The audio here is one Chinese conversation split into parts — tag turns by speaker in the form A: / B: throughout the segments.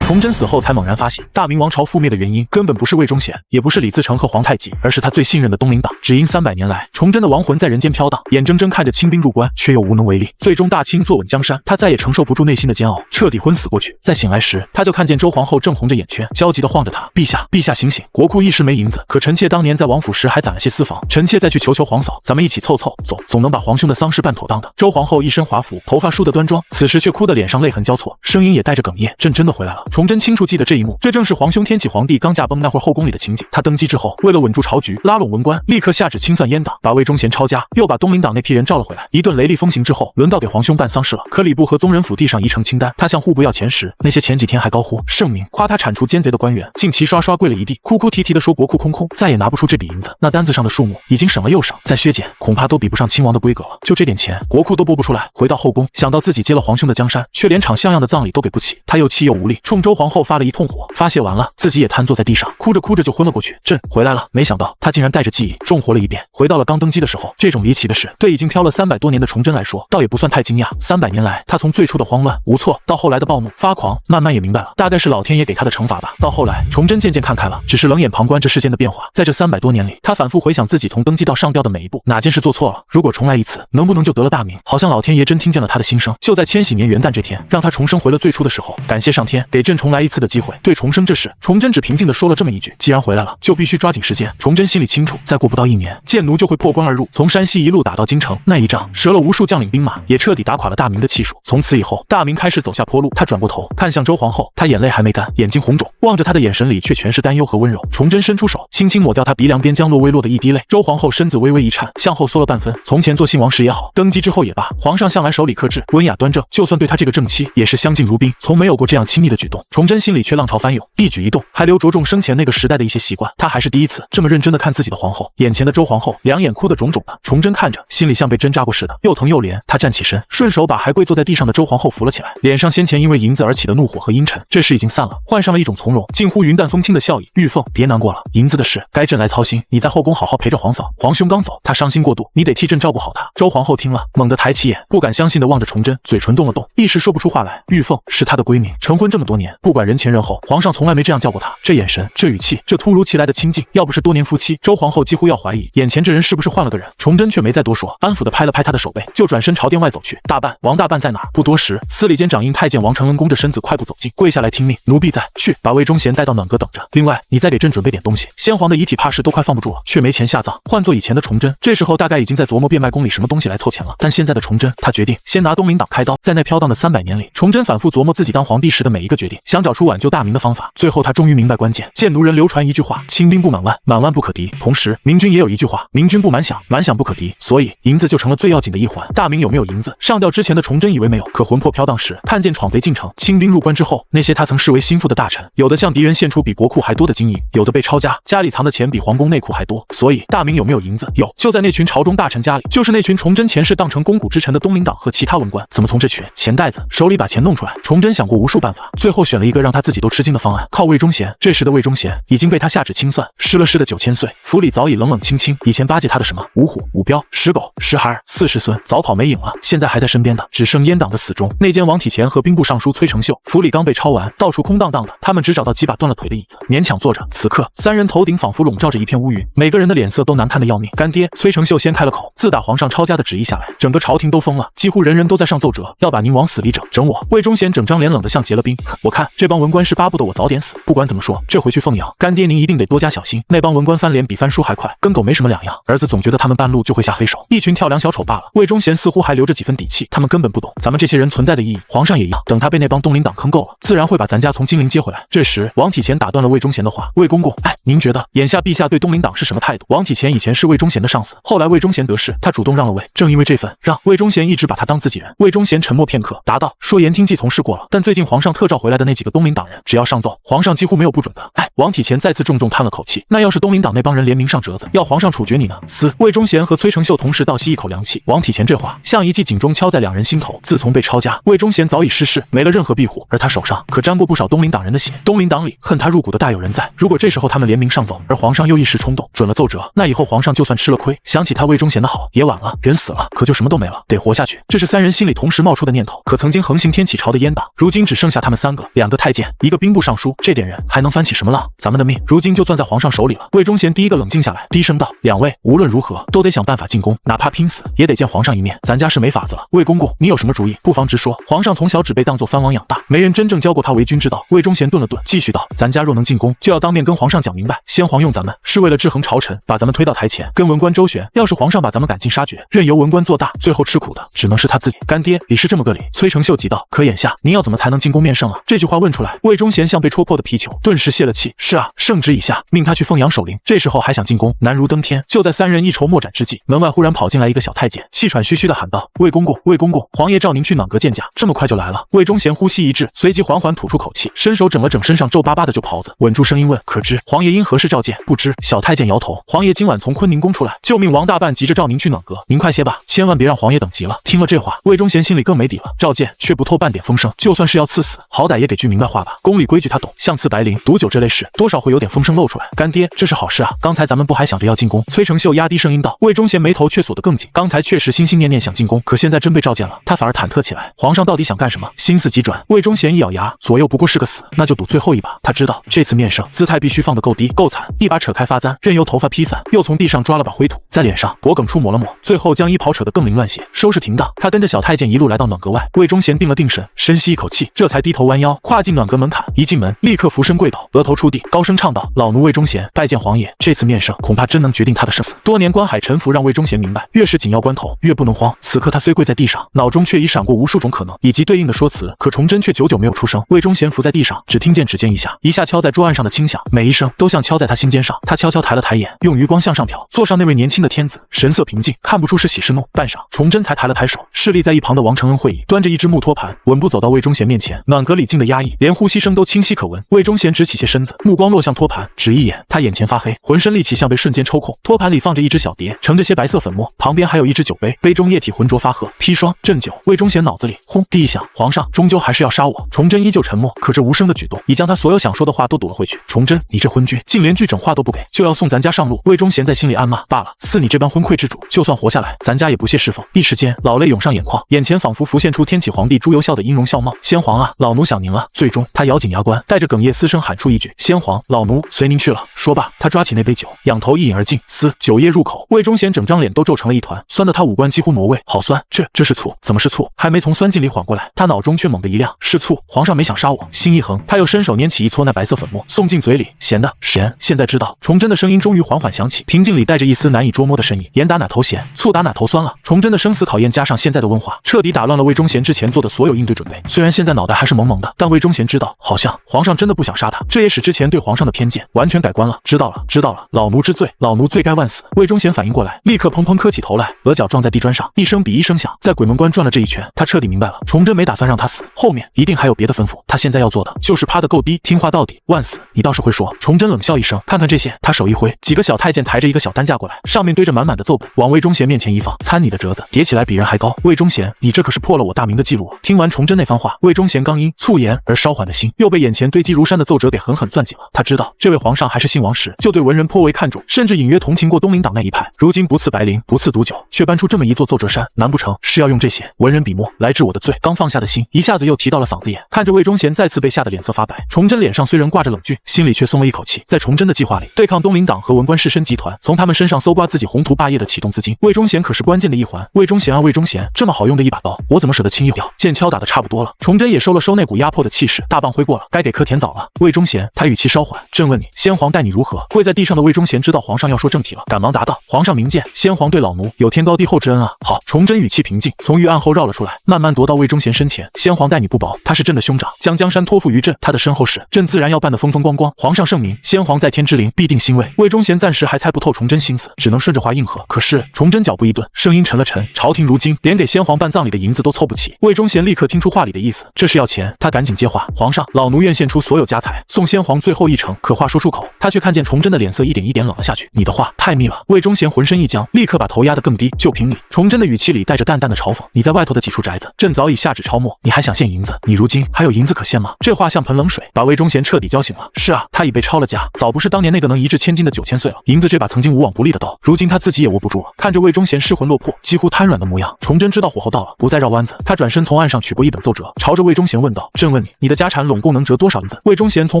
A: 崇祯死后才猛然发现，大明王朝覆灭的原因根本不是魏忠贤，也不是李自成和皇太极，而是他最信任的东林党。只因300年来，崇祯的亡魂在人间飘荡，眼睁睁看着清兵入关，却又无能为力。最终大清坐稳江山，他再也承受不住内心的煎熬，彻底昏死过去。在醒来时，他就看见周皇后正红着眼圈，焦急地晃着他：“陛下，陛下醒醒！国库一时没银子，可臣妾当年在王府时还攒了些私房，臣妾再去求求皇嫂，咱们一起凑凑，总能把皇兄的丧事办妥当的。”周皇后一身华服，头发梳得端庄，此时却哭得脸上泪痕交错，声音也带着哽咽：“朕真的回来了。”崇祯清楚记得这一幕，这正是皇兄天启皇帝刚驾崩那会儿后宫里的情景。他登基之后，为了稳住潮局，拉拢文官，立刻下旨清算阉党，把魏忠贤抄家，又把东林党那批人召了回来。一顿雷厉风行之后，轮到给皇兄办丧事了。可礼部和宗人府递上议程清单，他向户部要钱时，那些前几天还高呼圣明，夸他铲除奸贼的官员，竟齐刷刷跪了一地，哭哭啼啼地说国库空空，再也拿不出这笔银子。那单子上的数目已经省了又省，再削减恐怕都比不上亲王的规格了。就这点钱，国库都拨不出来。回到后宫，想到自己接了皇兄的江山，却连场像样的葬礼都给不起，他又气又无力，冲周皇后发了一通火。发泄完了，自己也瘫坐在地上，哭着哭着就昏了过去。朕回来了。没想到他竟然带着记忆重活了一遍，回到了刚登基的时候。这种离奇的事，对已经飘了300多年的崇祯来说，倒也不算太惊讶。300年来，他从最初的慌乱无措，到后来的暴怒发狂，慢慢也明白了，大概是老天爷给他的惩罚吧。到后来，崇祯渐渐看开了，只是冷眼旁观这世间的变化。在这300多年里，他反复回想自己从登基到上吊的每一步，哪件事做错了？如果重来一次，能不能就得了大名？好像老天爷真听见了他的心声，就在千禧年元旦这天，让他重生回了最初的时候。感谢上天，给朕重来一次的机会。对重生这事，崇祯只平静地说了这么一句：既然回来了，就必须抓紧时间。崇祯心里清楚，再过不到1年，建奴就会破关而入，从山西一路打到京城。那一仗折了无数将领兵马，也彻底打垮了大明的气数。从此以后，大明开始走下坡路。他转过头看向周皇后，他眼泪还没干，眼睛红肿，望着他的眼神里却全是担忧和温柔。崇祯伸出手，轻轻抹掉他鼻梁边将落微落的一滴泪。周皇后身子微微一颤，向后缩了半分。从前做信王时也好，登基之后也罢，皇上向来手里克制，温雅端正，就算对他这个正妻，也是相敬如宾，从没有过这样亲密的举动。崇祯心里却浪潮翻涌，一举一动还留着重生前那个时代的一些习惯。他还是第一次这么认真地看自己的皇后。眼前的周皇后两眼哭得肿肿的，崇祯看着，心里像被针扎过似的，又疼又怜。他站起身，顺手把还跪坐在地上的周皇后扶了起来，脸上先前因为银子而起的怒火和阴沉，这时已经散了，换上了一种从容，近乎云淡风轻的笑意。玉凤，别难过了，银子的事该朕来操心，你在后宫好好陪着皇嫂。皇兄刚走，他伤心过度，你得替朕照顾好他。周皇后听了，猛地抬起眼，不敢相信地望着崇祯，嘴唇动了动，一时说不出话来。玉凤是他的闺蜜，成婚这么多年，不管人前人后，皇上从来没这样叫过她。这眼神，这语气，这突如其来的亲近，要不是多年夫妻，周皇后几乎要怀疑眼前这人是不是换了个人。崇祯却没再多说，安抚地拍了拍他的手背，就转身朝殿外走去。大办，王大办在哪儿？不多时，司礼监掌印太监王承恩弓着身子快步走近，跪下来听命。奴婢在，去把魏忠贤带到暖阁等着。另外，你再给朕准备点东西。先皇的遗体怕是都快放不住了，却没钱下葬。换做以前的崇祯，这时候大概已经在琢磨变卖宫里什么东西来凑钱了。但现在的崇祯，他决定先拿东林党开刀。在那飘荡的300年里，崇祯反复琢磨自己当皇帝时的每一个决定，想找出挽救大明的方法。最后他终于明白关键。建奴人流传一句话：清兵不满万，满万不可敌。同时，明军也有一句话：明军不满饷，满饷不可敌。所以银子就成了最要紧的一环。大明有没有银子？上吊之前的崇祯以为没有，可魂魄飘荡时，看见闯贼进城，清兵入关之后，那些他曾视为心腹的大臣，有的向敌人献出比国库还多的金银，有的被抄家，家里藏的钱比皇宫内库还多。所以大明有没有银子？有，就在那群朝中大臣家里，就是那群崇祯前世当成肱骨之臣的东林党和其他文官。怎么从这群钱袋子手里把钱弄出来？崇祯想过无数办法，最后选了一个让他自己都吃惊的方案，靠魏忠贤。这时的魏忠贤已经被他下旨清算，失了势的9000岁，府里早已冷冷清清。以前巴结他的什么五虎、五彪、10狗、10孩儿、40孙，早跑没影了。现在还在身边的，只剩阉党的死忠。内奸王体乾和兵部尚书崔成秀，府里刚被抄完，到处空荡荡的，他们只找到几把断了腿的椅子，勉强坐着。此刻，三人头顶仿佛笼罩着一片乌云，每个人的脸色都难看的要命。干爹，崔成秀先开了口，自打皇上抄家的旨意下来，整个朝廷都疯了，几乎人人都在上奏折，要把您往死里整我。魏忠贤整张脸冷得像结了冰，我看这帮文官是巴不得我早点死。不管怎么说，这回去凤阳，干爹您一定得多加小心。那帮文官翻脸比翻书还快，跟狗没什么两样。儿子总觉得他们半路就会下黑手，一群跳梁小丑罢了。魏忠贤似乎还留着几分底气，他们根本不懂咱们这些人存在的意义。皇上也一样，等他被那帮东林党坑够了，自然会把咱家从金陵接回来。这时，王体乾打断了魏忠贤的话：“魏公公，您觉得眼下陛下对东林党是什么态度？”王体乾以前是魏忠贤的上司，后来魏忠贤得势，他主动让了位。正因为这份让，魏忠贤一直把他当自己人。魏忠贤沉默片刻，答道：“说言听计从事过了，但最近皇上特召回来的那几个东林党人，只要上奏，皇上几乎没有不准的。”王体乾再次重重叹了口气：“那要是东林党那帮人联名上折子，要皇上处决你呢？”魏忠贤和崔成秀同时倒吸一口凉气。王体乾这话像一记警钟敲在两人心头。自从被抄家，魏忠贤早已失势，没了任何庇护，而他手上可沾过不少东林党人的血。东林党里恨他入骨的大有人在。如果这时候他们联名上奏，而皇上又一时冲动准了奏折，那以后皇上就算吃了亏，想起他魏忠贤的好也晚了。人死了，可就什么都没了，得活下去。这是三人心里同时冒出的念头。可曾经横行天启朝的阉党，如今只剩下他们三个， 2个太监，1个兵部尚书，这点人还能翻起什么浪？咱们的命如今就攥在皇上手里了。魏忠贤第一个冷静下来，低声道：“2位，无论如何都得想办法进宫，哪怕拼死也得见皇上一面。咱家是没法子了。魏公公，你有什么主意？不妨直说。皇上从小只被当作藩王养大，没人真正教过他为君之道。”魏忠贤顿了顿，继续道：“咱家若能进宫，就要当面跟皇上讲明白，先皇用咱们是为了制衡朝臣，把咱们推到台前，跟文官周旋。要是皇上把咱们赶尽杀绝，任由文官做大，最后吃苦的只能是他自己。干爹，理是这么个理。”崔成秀急道：“可眼下您要怎么才能进宫面圣啊？”这句话问出来，魏忠贤像被戳破的皮球，顿时泄了气。是啊，圣旨已下，命他去凤阳守灵。这时候还想进宫，难如登天。就在3人一筹莫展之际，门外忽然跑进来一个小太监，气喘吁吁地喊道：“魏公公，魏公公，皇爷召您去暖阁见驾。”这么快就来了？魏忠贤呼吸一滞，随即缓缓吐出口气，伸手整了整身上皱巴巴的旧袍子，稳住声音问：“可知皇爷因何事召见？”不知。小太监摇头：“皇爷今晚从坤宁宫出来，就命王大办急着召您去暖阁，您快些吧，千万别让皇爷等急了。”听了这话，魏忠贤心里更没底了。召见却不透半点风声，就算是要赐死，好歹也给句明白话吧。宫里规矩他懂，像赐白绫、毒酒这类事，多少会有点风声露出来。干爹，这是好事啊！刚才咱们不还想着要进宫？崔成秀压低声音道。魏忠贤眉头却锁得更紧，刚才确实心心念念想进宫，可现在真被召见了，他反而忐忑起来。皇上到底想干什么？心思急转，魏忠贤一咬牙，左右不过是个死，那就赌最后一把。他知道这次面圣，姿态必须放得够低够惨，一把扯开发簪，任由头发披散，又从地上抓了把灰土，在脸上脖梗处抹了抹，最后将衣袍扯得更凌乱些，收拾停当。他跟着小太监一路来到暖阁外，魏忠贤定了定神，深吸一口气，这才低头弯腰跨进暖阁门槛。一进门，立刻俯身跪倒，额头触地，高声唱道：“老奴魏忠贤拜见皇爷。”这次面圣恐怕真能决定他的生死。多年关海沉浮让魏忠贤明白，越是紧要关头，越不能慌。此刻他虽跪在地上，脑中却已闪过无数种可能以及对应的说辞，可崇祯却久久没有出声。魏忠贤伏在地上，只听见指尖一下敲在桌案上的轻响，每一声都像敲在他心尖上。他悄悄抬了抬眼，用余光向上瞟，座上那位年轻的天子神色平静，看不出是喜是怒。半晌，崇祯才抬了抬手，侍立在一旁的王承恩会意，端着一只木托盘，稳步走到魏忠贤面前。暖阁里静得压抑，连呼吸声都清晰可闻。魏忠贤直起些身子，目光落向托盘，只一眼，他眼前发黑，浑身力气像被瞬间抽空。托盘里放着一只小碟，盛着些白色粉末，旁边还有一只酒杯，杯中液体浑浊发褐，砒霜鸩酒。魏忠贤脑子里轰地一响，皇上终究还是要杀我。崇祯依旧沉默，可这无声的举动已将他所有想说的话都堵了回去。崇祯，你这昏君，竟连句整话都不给，就要送咱家上路。魏忠贤在心里暗骂：罢了，似你这般昏聩之主，就算活下来，咱家也不屑侍奉。一时间，老泪涌上眼眶，眼前仿佛浮现出天启皇帝朱由校的音容笑貌。先皇啊，老奴想您了。最终，他咬紧牙关，带着哽咽嘶声喊出一句：先皇，老奴随您去了。说罢，他抓起那杯酒，仰头一饮而尽，酒液入口，魏忠贤整张脸都皱成了一团，酸得他五官几乎挪位。好酸，这是醋？怎么是醋？还没从酸劲里缓过来，他脑中却猛地一亮，是醋！皇上没想杀我。心一横，他又伸手拈起一撮那白色粉末，送进嘴里，咸的，咸。现在知道。崇祯的声音终于缓缓响起，平静里带着一丝难以捉摸的深意。盐打哪头咸，醋打哪头酸了。崇祯的生死考验加上现在的问话，彻底打乱了魏忠贤之前做的所有应对准备。虽然现在脑袋还是蒙蒙的，但魏忠贤知道，好像皇上真的不想杀他，这也使之前对皇上的偏见完全改观了。知道了，老奴知罪，老奴罪该万死。魏忠贤反应过来，立刻砰砰磕起头来，额角撞在地砖上，一声比一声响。在鬼门关转了这一圈，他彻底明白了，崇祯没打算让他死，后面一定还有别的吩咐。他现在要做的就是趴得够低，听话到底。万死，你倒是会说。崇祯冷笑一声，看看这些，他手一挥，几个小太监抬着一个小担架过来，上面堆着满满的奏本，往魏忠贤面前一放，参你的折子，叠起来比人还高。魏忠贤，你这可是破了我大明的记录。听完崇祯那番话，魏忠贤刚因促言而稍缓的心，又被眼前堆积如山的奏折给狠狠攥紧了。他知道这位皇上还是姓王时，就对文人颇为看重，甚至隐约同情过东林党那一派。如今不赐白绫，不赐毒酒，却搬出这么一座奏折山，难不成是要用这些文人笔墨来治我的罪？刚放下的心一下子又提到了嗓子眼。看着魏忠贤再次被吓得脸色发白，崇祯脸上虽然挂着冷峻，心里却松了一口气。在崇祯的计划里，对抗东林党和文官士绅集团，从他们身上搜刮自己宏图霸业的启动资金，魏忠贤可是关键的一环。魏忠贤啊，魏忠贤，这么好用的一把刀，我怎么舍得轻易毁掉？剑敲打的差不多了，崇祯也收了收那股压迫的气势，大棒挥过了，该给柯田枣了。魏忠贤，他语气稍缓，朕问你，先皇待你如何？跪在地上的魏忠贤知道皇上要说正题了，赶忙答道：皇上明鉴，先皇对老奴有天高地厚之恩啊。好，崇祯语气平静，从御案后绕了出来，慢慢踱到魏忠贤身前。先皇待你不薄，他是朕的兄长，将江山托付于朕，他的身后事，朕自然要办得风风光光。皇上圣明，先皇在天之灵必定欣慰。魏忠贤暂时还猜不透崇祯心思，只能顺着话应和。可是崇祯脚步一顿，声音沉了沉，朝廷如今连给先皇办葬礼的银子都凑不齐。魏忠贤立刻听出话里的意思，这是要钱。他赶紧接话：皇上，老奴愿献出所有家财，送先皇最后一程。可话说出口，他却看见崇祯的脸色一点一点冷了下去。你的话太密了。魏忠贤浑身一僵，立刻把头压得更低，就凭你。崇祯的语气里带着淡淡的嘲讽：你在外头的几处宅子，朕早已下旨抄没，你还想献银子？你如今还有银子可献吗？这话像盆冷水，把魏忠贤彻底浇醒了。是啊，他已被抄了家，早不是当年那个能一掷千金的9000岁了。银子这把曾经无往不利的刀，如今他自己也握不住了。看着魏忠贤失魂落魄，几乎瘫软的模样，崇祯知道火候到了，不再绕弯子。他转身从案上取过一本奏折，朝着魏忠贤问道：朕问你，你的家产拢共能折多少银子？魏忠贤从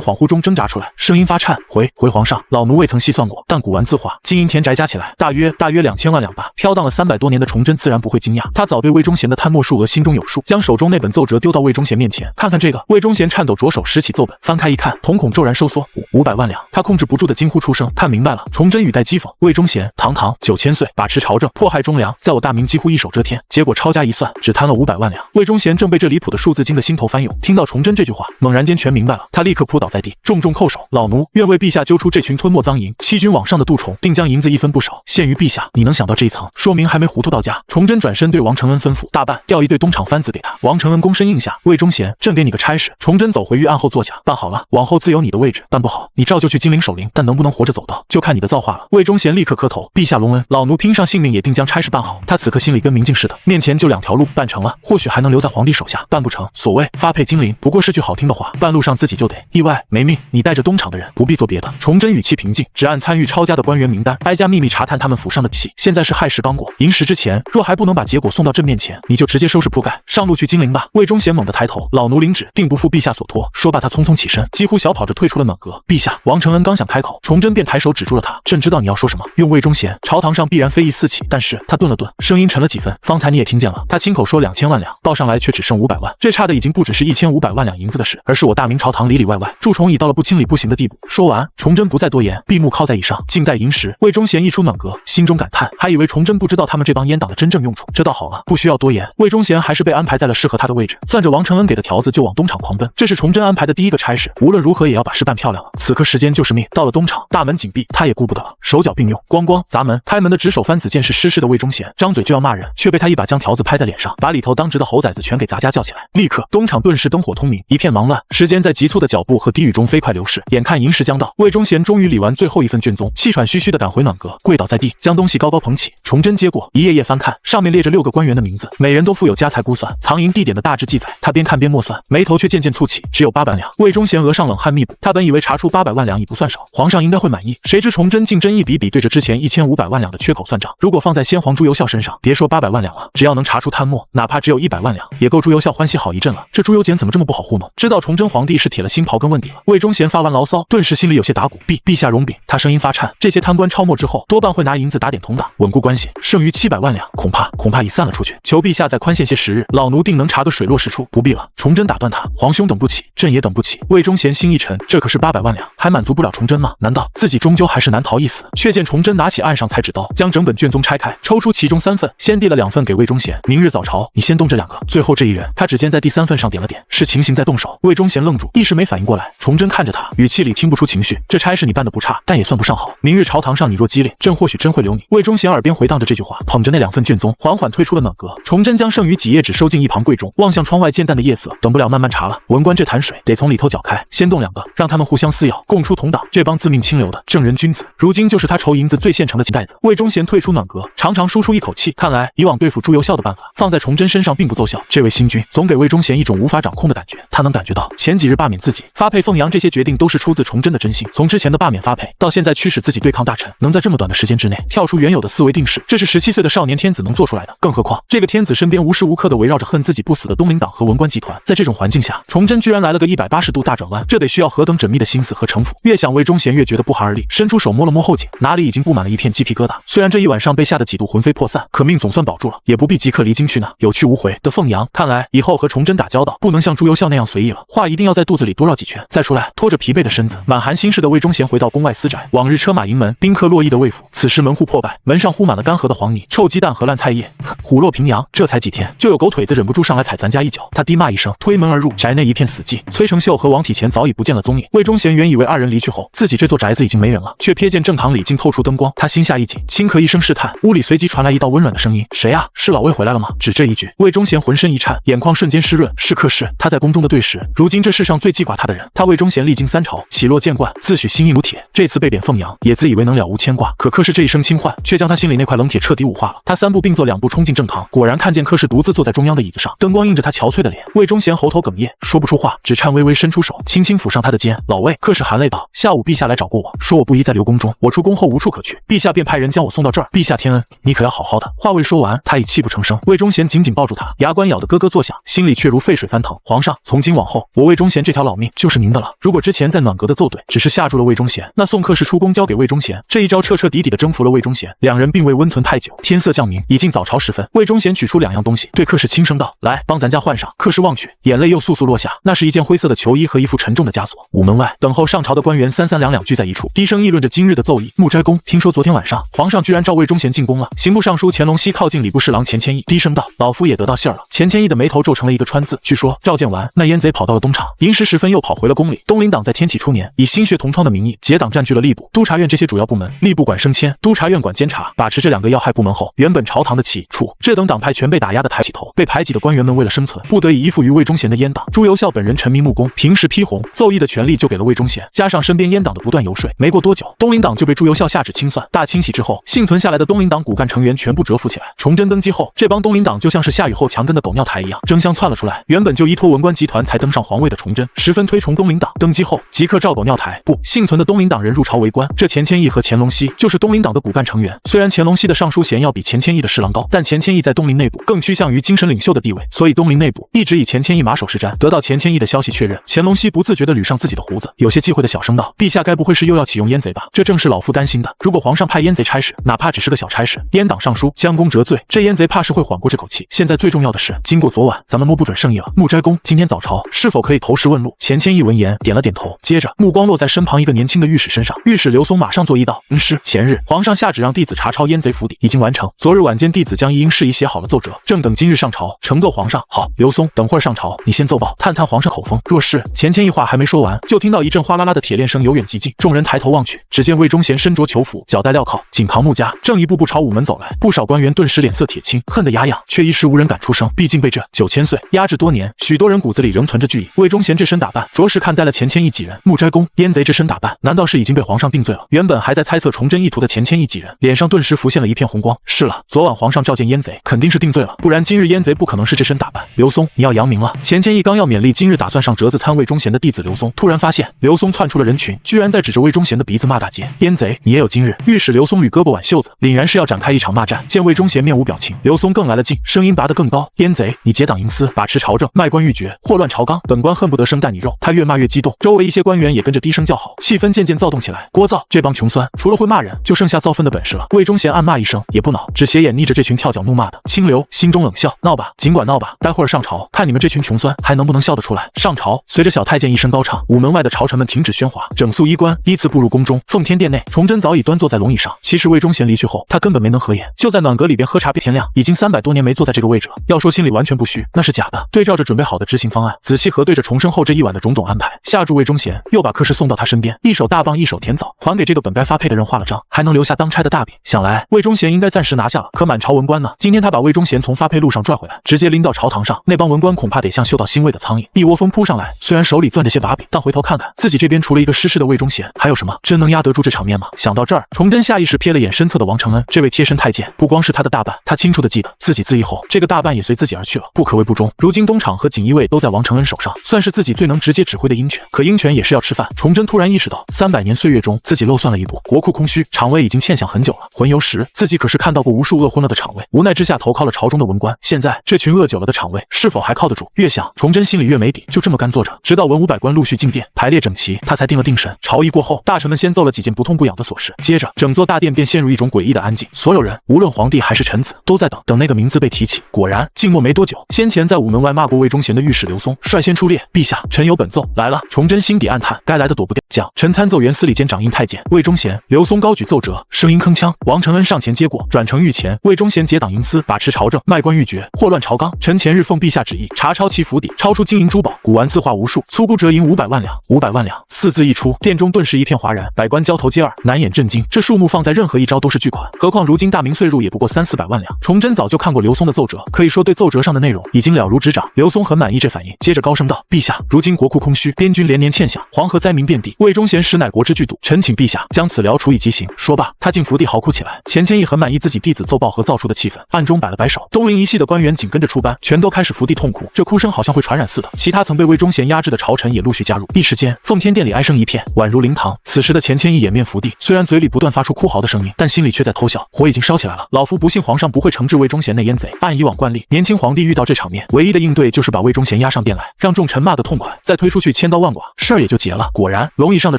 A: 恍惚中挣扎出来，声音发颤，回皇上，老奴未曾细算过，但古玩字画、金银田宅加起来，大约2000万两吧。飘荡了300多年的崇祯自然不会惊讶，他早对魏忠贤的探墨数额心中有数，将手中那本奏折丢到魏忠贤面前，看看这个。魏忠贤颤抖着手拾起奏本，翻开一看，瞳孔骤然收缩，500万两。他控制不住的惊呼出声，看明白了。崇祯语带讥讽，魏忠贤堂堂9000岁，把持朝政，迫害忠良，在我大明几乎一手遮天，结果抄家一算，只贪了500万两。魏忠贤正被这离谱的数字惊得心头翻涌，听到崇祯这句话，猛然间全明白了，他立刻扑倒在地，重重叩首，老奴愿为陛下揪出这群吞没赃银、欺君罔上的蠹虫，定将银子一分不少献于陛下。你能想到这一层，说明还没糊涂到家。崇祯转身对王承恩吩咐，大办，调一对东厂番子给他。王承恩躬身应下，魏忠贤，朕给你个差事。崇祯走回御案后坐下，办好了，往后自有你的位置，办不好，你照旧去金陵守灵，但能不能活着走到，就看你的造化了。魏忠贤立刻磕头，陛下隆恩，老奴拼上性命也定将差事办好。他此刻心里跟明镜似的，面前就2条路，办成了，或许还能留在皇帝手下；办不成，所谓发配金陵，不过是句好听的话，半路上自己就得意外没命。你带着东厂的人，不必做别的。崇祯语气平静，只按参与抄家的官员名单，挨家秘密查探他们府上的底细。现在是亥时刚过，寅时之前，若还不能把结果送到朕面前，你就直接收拾铺盖，上路去金陵吧。魏忠贤猛地抬头，老奴领旨，定不负陛下所托。说罢，他匆匆起身，几乎小跑着退出了暖阁。陛下，王承恩刚想开口，崇祯便抬手止住了他。朕知道你要说什么，用魏忠贤，朝堂上必然非议四起。但是他顿了顿，声音沉了几分。方才你也听见了，他亲口说2000万两，报上来却只剩500万，这差的已经不只是1500万两银子的事，而是我大明朝堂里里外外蛀虫已到了不清理不行的地步。说完，崇祯不再多言，闭目靠在椅上，静待寅时。魏忠贤一出暖阁，心中感叹，还以为崇祯不知道他们这帮阉党的真正用处，这倒好了，不需要多言。魏忠贤还是被安排在了适合他的位置，攥着王承恩给的条子就往东厂狂奔。这是崇祯安排的第一个差事，无论如何也要把事办漂亮了。此刻时间就是命，到了东厂，大门紧闭，他也顾不得了，手脚并用，咣咣砸门。开门的值守番子见是失事的魏忠贤，张嘴就要骂人，却被他一把将条子拍在脸上，把里头当值的猴崽子全给杂家叫起来。立刻东厂顿时灯火通明，一片忙乱。时间在急促的脚步和低语中飞快流逝，眼看寅时将到，魏忠贤终于理完最后一份卷宗，气喘吁吁地赶回暖阁，跪倒在地，将东西高高捧起。崇祯接过，一页页翻看，上面列着6个官员的名字，每人都附有家财估算、藏银地点的大致记载。他边看边默算，眉头却渐渐蹙起，只有800万两。魏忠贤额上冷汗密布，他本以为查出800万两已不算少，皇上应该会满意，谁知崇祯竟真一笔笔对着之前1500万两的缺口算账。如果放在先皇朱由校身上，别说800万两了，只要能查出贪墨，哪怕只有100万两，也够朱由校欢喜好一阵了。这朱由检怎么这么不好糊弄？知道崇祯皇帝是铁了心刨根问底了。魏忠贤发完牢骚，顿时心里有些打鼓。陛下容禀，他声音发颤，这些贪官抄没之后，多半会拿银子打点同党，稳固关系，剩余700万两，恐怕已散了出去。求陛下再宽限些时日，老奴定能查个水落石出。不必了，崇祯打断他，皇兄等不起，朕也等不起。魏忠贤心一沉，这可是800万两，还满足不了崇祯吗？难道自己终究还是难逃一死？却见崇祯拿起案上裁纸刀，将整本卷宗拆开，抽出其中3份，先递了2份给魏忠贤，明日早朝你先动这2个。最后这一人，他指尖在第3份上点了点，是情形在动手。魏忠贤愣住，一时没反应过来。崇祯看着他，语气里听不出情绪，这差事你办得不差，但也算不上好。明日朝堂上你若机灵，朕或许真会留你。魏忠贤耳边回荡着这句话，捧着那2份卷宗，缓缓退出了暖阁。崇祯将剩余几页纸收进一旁柜中，望向窗外渐淡的夜色，等不了慢慢查了。文官这潭水得从里头搅开，先动2个，让他们互相撕咬，共出同党。这帮自命清流的正人君子，如今就是他筹银子最现成的金袋子。魏忠贤退出暖阁，长长舒出一口气，看来以往对付朱由校的办法，放在崇祯身上并不奏效。这位新君总给魏忠贤一种无法掌控的感觉，他能感觉到前几日罢免自己、发配凤阳这些决定都是出自崇祯的真心。从之前的罢免发配，到现在驱使自己对抗大臣，能在这么短的时间之内跳出原有的思维定式，这是17岁的少年天子能做出来的。更何况这个天子身边无时无刻的围绕着恨自己不死的东林党和文官集团。在这种环境下，崇祯居然来了个180度大转弯，这得需要何等缜密的心思和城府。越想魏忠贤越觉得不寒而栗，伸出手摸了摸后颈，哪里已经布满了一片鸡皮疙瘩。虽然这一晚上被吓得几度魂飞魄散，可命总算保住了，也不必即刻离京去呢。有去无回的凤阳，看来以后和崇祯打交道不能像朱由校那样随意了，话一定要在肚子里多绕几圈再出来。拖着疲惫的身子，满含心事的魏忠贤回到宫外私宅。往日车马营门，宾客络绎的魏府，此时门户破败，门上糊满了干涸的黄泥、臭鸡蛋和烂菜叶。虎落平阳，这才几天，就有狗腿子忍不住上来踩咱家一脚。他低骂一声，推门而入，宅内一片死寂。崔成秀和王体乾早已不见了踪影。魏忠贤原以为2人离去后，自己这座宅子已经没人了，却瞥见正堂里竟透出灯光，他心下一紧，轻咳一声试探，屋里随即传来一道温软的声音：“谁啊？是老魏回来了吗？”只这一句，魏忠贤浑身一颤，眼眶瞬间湿润。是客是他在宫中的对食，如今这世上最记挂他的人。他魏忠贤历经3朝，起落见惯，自诩心硬如铁。这次被贬凤阳，也自以为能了无牵挂。可柯氏这一声轻唤，却将他心里那块冷铁彻底武化了。他3步并作2步冲进正堂，果然看见柯氏独自坐在中央的椅子上，灯光映着他憔悴的脸。魏忠贤喉头哽咽，说不出话，只颤巍巍伸出手，轻轻抚上他的肩。老魏，柯氏含泪道：“下午陛下来找过我，说我不宜再留宫中，我出宫后无处可去，陛下便派人将我送到这儿。陛下天恩，你可要好好的。”话未说完，他已泣不成声。魏忠贤紧紧抱住他，牙关咬得咯咯作响，心里却如沸水翻腾。皇上，从今往后，我魏忠贤这条老命就是您的了。如果之前在暖阁的奏怼只是吓住了魏忠贤，那送客是出宫交给魏忠贤，这一招彻彻底底的征服了魏忠贤。两人并未温存太久，天色降明，已近早朝时分。魏忠贤取出2样东西，对客氏轻声道：“来，帮咱家换上。”客氏望去，眼泪又簌簌落下。那是一件灰色的囚衣和一副沉重的枷锁。午门外，等候上朝的官员三三两两聚在一处，低声议论着今日的奏议。木斋公听说昨天晚上皇上居然召魏忠贤进宫了。刑部尚书乾隆熙靠近礼部侍郎钱谦益，低声道：“老夫也得到信儿了。”钱谦益的眉头皱成了一个川字。据说召见完，那阉贼跑到了东厂，寅时时分又跑回了宫里。东林党在天启初年以心血同窗的名义结党占据了吏部、督察院这些主要部门，吏部管升迁，督察院管监察，把持这2个要害部门后，原本朝堂的起处这等党派全被打压的抬起头。被排挤的官员们为了生存，不得已依附于魏忠贤的阉党。朱由校本人沉迷木工，平时批红奏议的权力就给了魏忠贤，加上身边阉党的不断游说，没过多久，东林党就被朱由校下旨清算。大清洗之后，幸存下来的东林党骨干成员全部蛰伏起来。崇祯登基后，这帮东林党就像是下雨后墙根的狗尿苔一样，争相窜了出来。原本就依托文官集团才登上皇位的崇祯，十分推崇东林党。登基后，即刻照狗尿苔，不幸存的东林党人入朝为官。这钱谦益和乾隆熙就是东林党的骨干成员。虽然乾隆熙的尚书衔要比钱谦益的侍郎高，但钱谦益在东林内部更趋向于精神领袖的地位，所以东林内部一直以钱谦益马首是瞻。得到钱谦益的消息确认，乾隆熙不自觉地捋上自己的胡子，有些忌讳的小声道：“陛下该不会是又要启用阉贼吧？这正是老夫担心的。如果皇上派阉贼差事，哪怕只是个小差事，阉党尚书将功折罪，这阉贼怕是会缓过这口气。现在最重要的是，经过昨晚，咱们摸不准圣意了。木斋公今天早朝是否可以投石问路？”钱谦益闻言点了点头，接着目光落在身旁一个年轻的御史身上。御史刘松马上作揖道：“是。前日皇上下旨让弟子查抄阉贼府邸，已经完成。昨日晚间弟子将一应事宜写好了奏折，正等今日上朝呈奏皇上。”“好，刘松，等会儿上朝你先奏报，探探皇上口风。若是……”钱谦益话还没说完，就听到一阵哗啦啦的铁链声由远及近，众人抬头望去，只见魏忠贤身着囚服，脚戴镣铐，颈扛木枷，正一步步朝午门走来。不少官员顿时脸色铁青，恨得牙痒，却一时无人敢出声。毕竟被这9000岁压制多年，许多人骨子里仍存着惧意。魏忠贤这身打扮，着实看呆了钱谦益几人。木斋公，阉贼这身打扮，难道是已经被皇上定罪了？原本还在猜测崇祯意图的钱谦益几人，脸上顿时浮现了一片红光。是了，昨晚皇上召见阉贼，肯定是定罪了，不然今日阉贼不可能是这身打扮。刘松，你要扬名了。钱谦益刚要勉励今日打算上折子参魏忠贤的弟子刘松，突然发现刘松窜出了人群，居然在指着魏忠贤的鼻子骂大街：“阉贼，你也有今日！”御史刘松捋胳膊挽袖子，凛然是要展开一场骂战。见魏忠贤面无表情，刘松更来了劲，声音拔得更高：“阉贼，你结党营私，把持朝政，卖官鬻爵，祸乱朝纲，本官恨不得生啖你肉！”他越骂越激动，周围一些官员也跟着低声叫好，气氛渐渐躁动起来。聒噪，这帮穷酸除了会骂人，就剩下造粪的本事了。魏忠贤暗骂一声，也不恼，只斜眼睨着这群跳脚怒骂的清流，心中冷笑：“闹吧，尽管闹吧，待会儿上朝，看你们这群穷酸还能不能笑得出来。”上朝，随着小太监一声高唱，午门外的朝臣们停止喧哗，整肃衣冠，依次步入宫中。奉天殿内，崇祯早已端坐在龙椅上。其实魏忠贤离去后，他根本没能合眼，就在暖阁里边喝茶憋天亮，已经300多年没坐在这个位置了。要说心里完全不虚，那是假的。对照着准备好的执行方案，仔细核对着重生后这一晚的种种安排，下注魏忠贤，又把客氏送到他身边，一手大棒一手甜枣，还给这个本该发配的人画了章，还能留下当差的大饼。想来魏忠贤应该暂时拿下了，可满朝文官呢？今天他把魏忠贤从发配路上拽回来，直接拎到朝堂上，那帮文官恐怕得像嗅到腥味的苍蝇，一窝蜂扑上来。虽然手里攥着些把柄，但回头看看自己这边，除了一个失势的魏忠贤，还有什么？真能压得住这场面吗？想到这儿，崇祯下意识瞥了眼身侧的王承恩，这位贴身太监不光是他的大伴，他清楚的记得自己自缢后，这个大伴也随自己而去了，不可谓不忠。如今东厂和锦衣卫都在王承恩手上，算是自己最能直接指挥的鹰犬。可鹰犬也是要吃饭。崇祯突然意识到，300年岁月中自己漏算了一步，国库空虚，厂卫已经欠饷很久了。魂游时，自己可是看到过无数饿昏了的厂卫，无奈之下投靠了朝中的文官。现在这群饿久了的厂卫是否还靠得住？越想，崇祯心里越没底，就这么干坐着，直到文武百官陆续进殿，排列整齐，他才定了定神。朝议过后，大臣们先奏了几件不痛不痒的琐事，接着整座大殿便陷入一种诡异的安静。所有人，无论皇帝还是臣子，都在等那个名字被提起。果然，静默没多久，先前在午门外骂过魏忠贤的御史刘松率先出列：“陛下，臣有本奏。”来了。崇祯心底暗叹，该来的躲不掉。讲，臣参奏原司礼监掌印太监魏忠贤。刘松高举奏折，声音铿锵。王承恩上前接过，转呈御前：“魏忠贤结党营私，把持朝政，卖官鬻爵，祸乱朝纲。臣前日奉陛下旨意，查抄其府邸，超出金银珠宝，古玩字画无数，粗估折银500万两。500万两四字一出，殿中顿时一片哗然，百官交头接耳，难掩震惊。这数目放在任何一招都是巨款，何况如今大明岁入也不过300-400万两。崇祯早就看过刘松的奏折，可以说对奏折上的内容已经了如指掌。刘松很满意这反应，接着高声道：“陛下，如今国库空虚，边军连年欠饷，黄河灾民遍地，魏忠贤实乃国之巨赌，臣请陛下将此辽处以极刑。”说罢，他进府邸嚎哭起来。钱谦益很满意自己弟子奏报和造出的气氛，暗中摆了摆手。东林一系的官员紧跟着出班，全都开始伏地痛哭，这哭声好像会传染似的。其他曾被魏忠贤压制的朝臣也陆续加入，一时间奉天殿里哀声一片，宛如灵堂。此时的钱谦益掩面伏地，虽然嘴里不断发出哭嚎的声音，但心里却在偷笑。火已经烧起来了，老夫不信皇上不会惩治魏忠贤那阉贼。按以往惯例，年轻皇帝遇到这场面，唯一的应对就是把魏忠贤钱押上殿来，让众臣骂个痛快，再推出去千刀万剐，事儿也就结了。果然，龙椅上的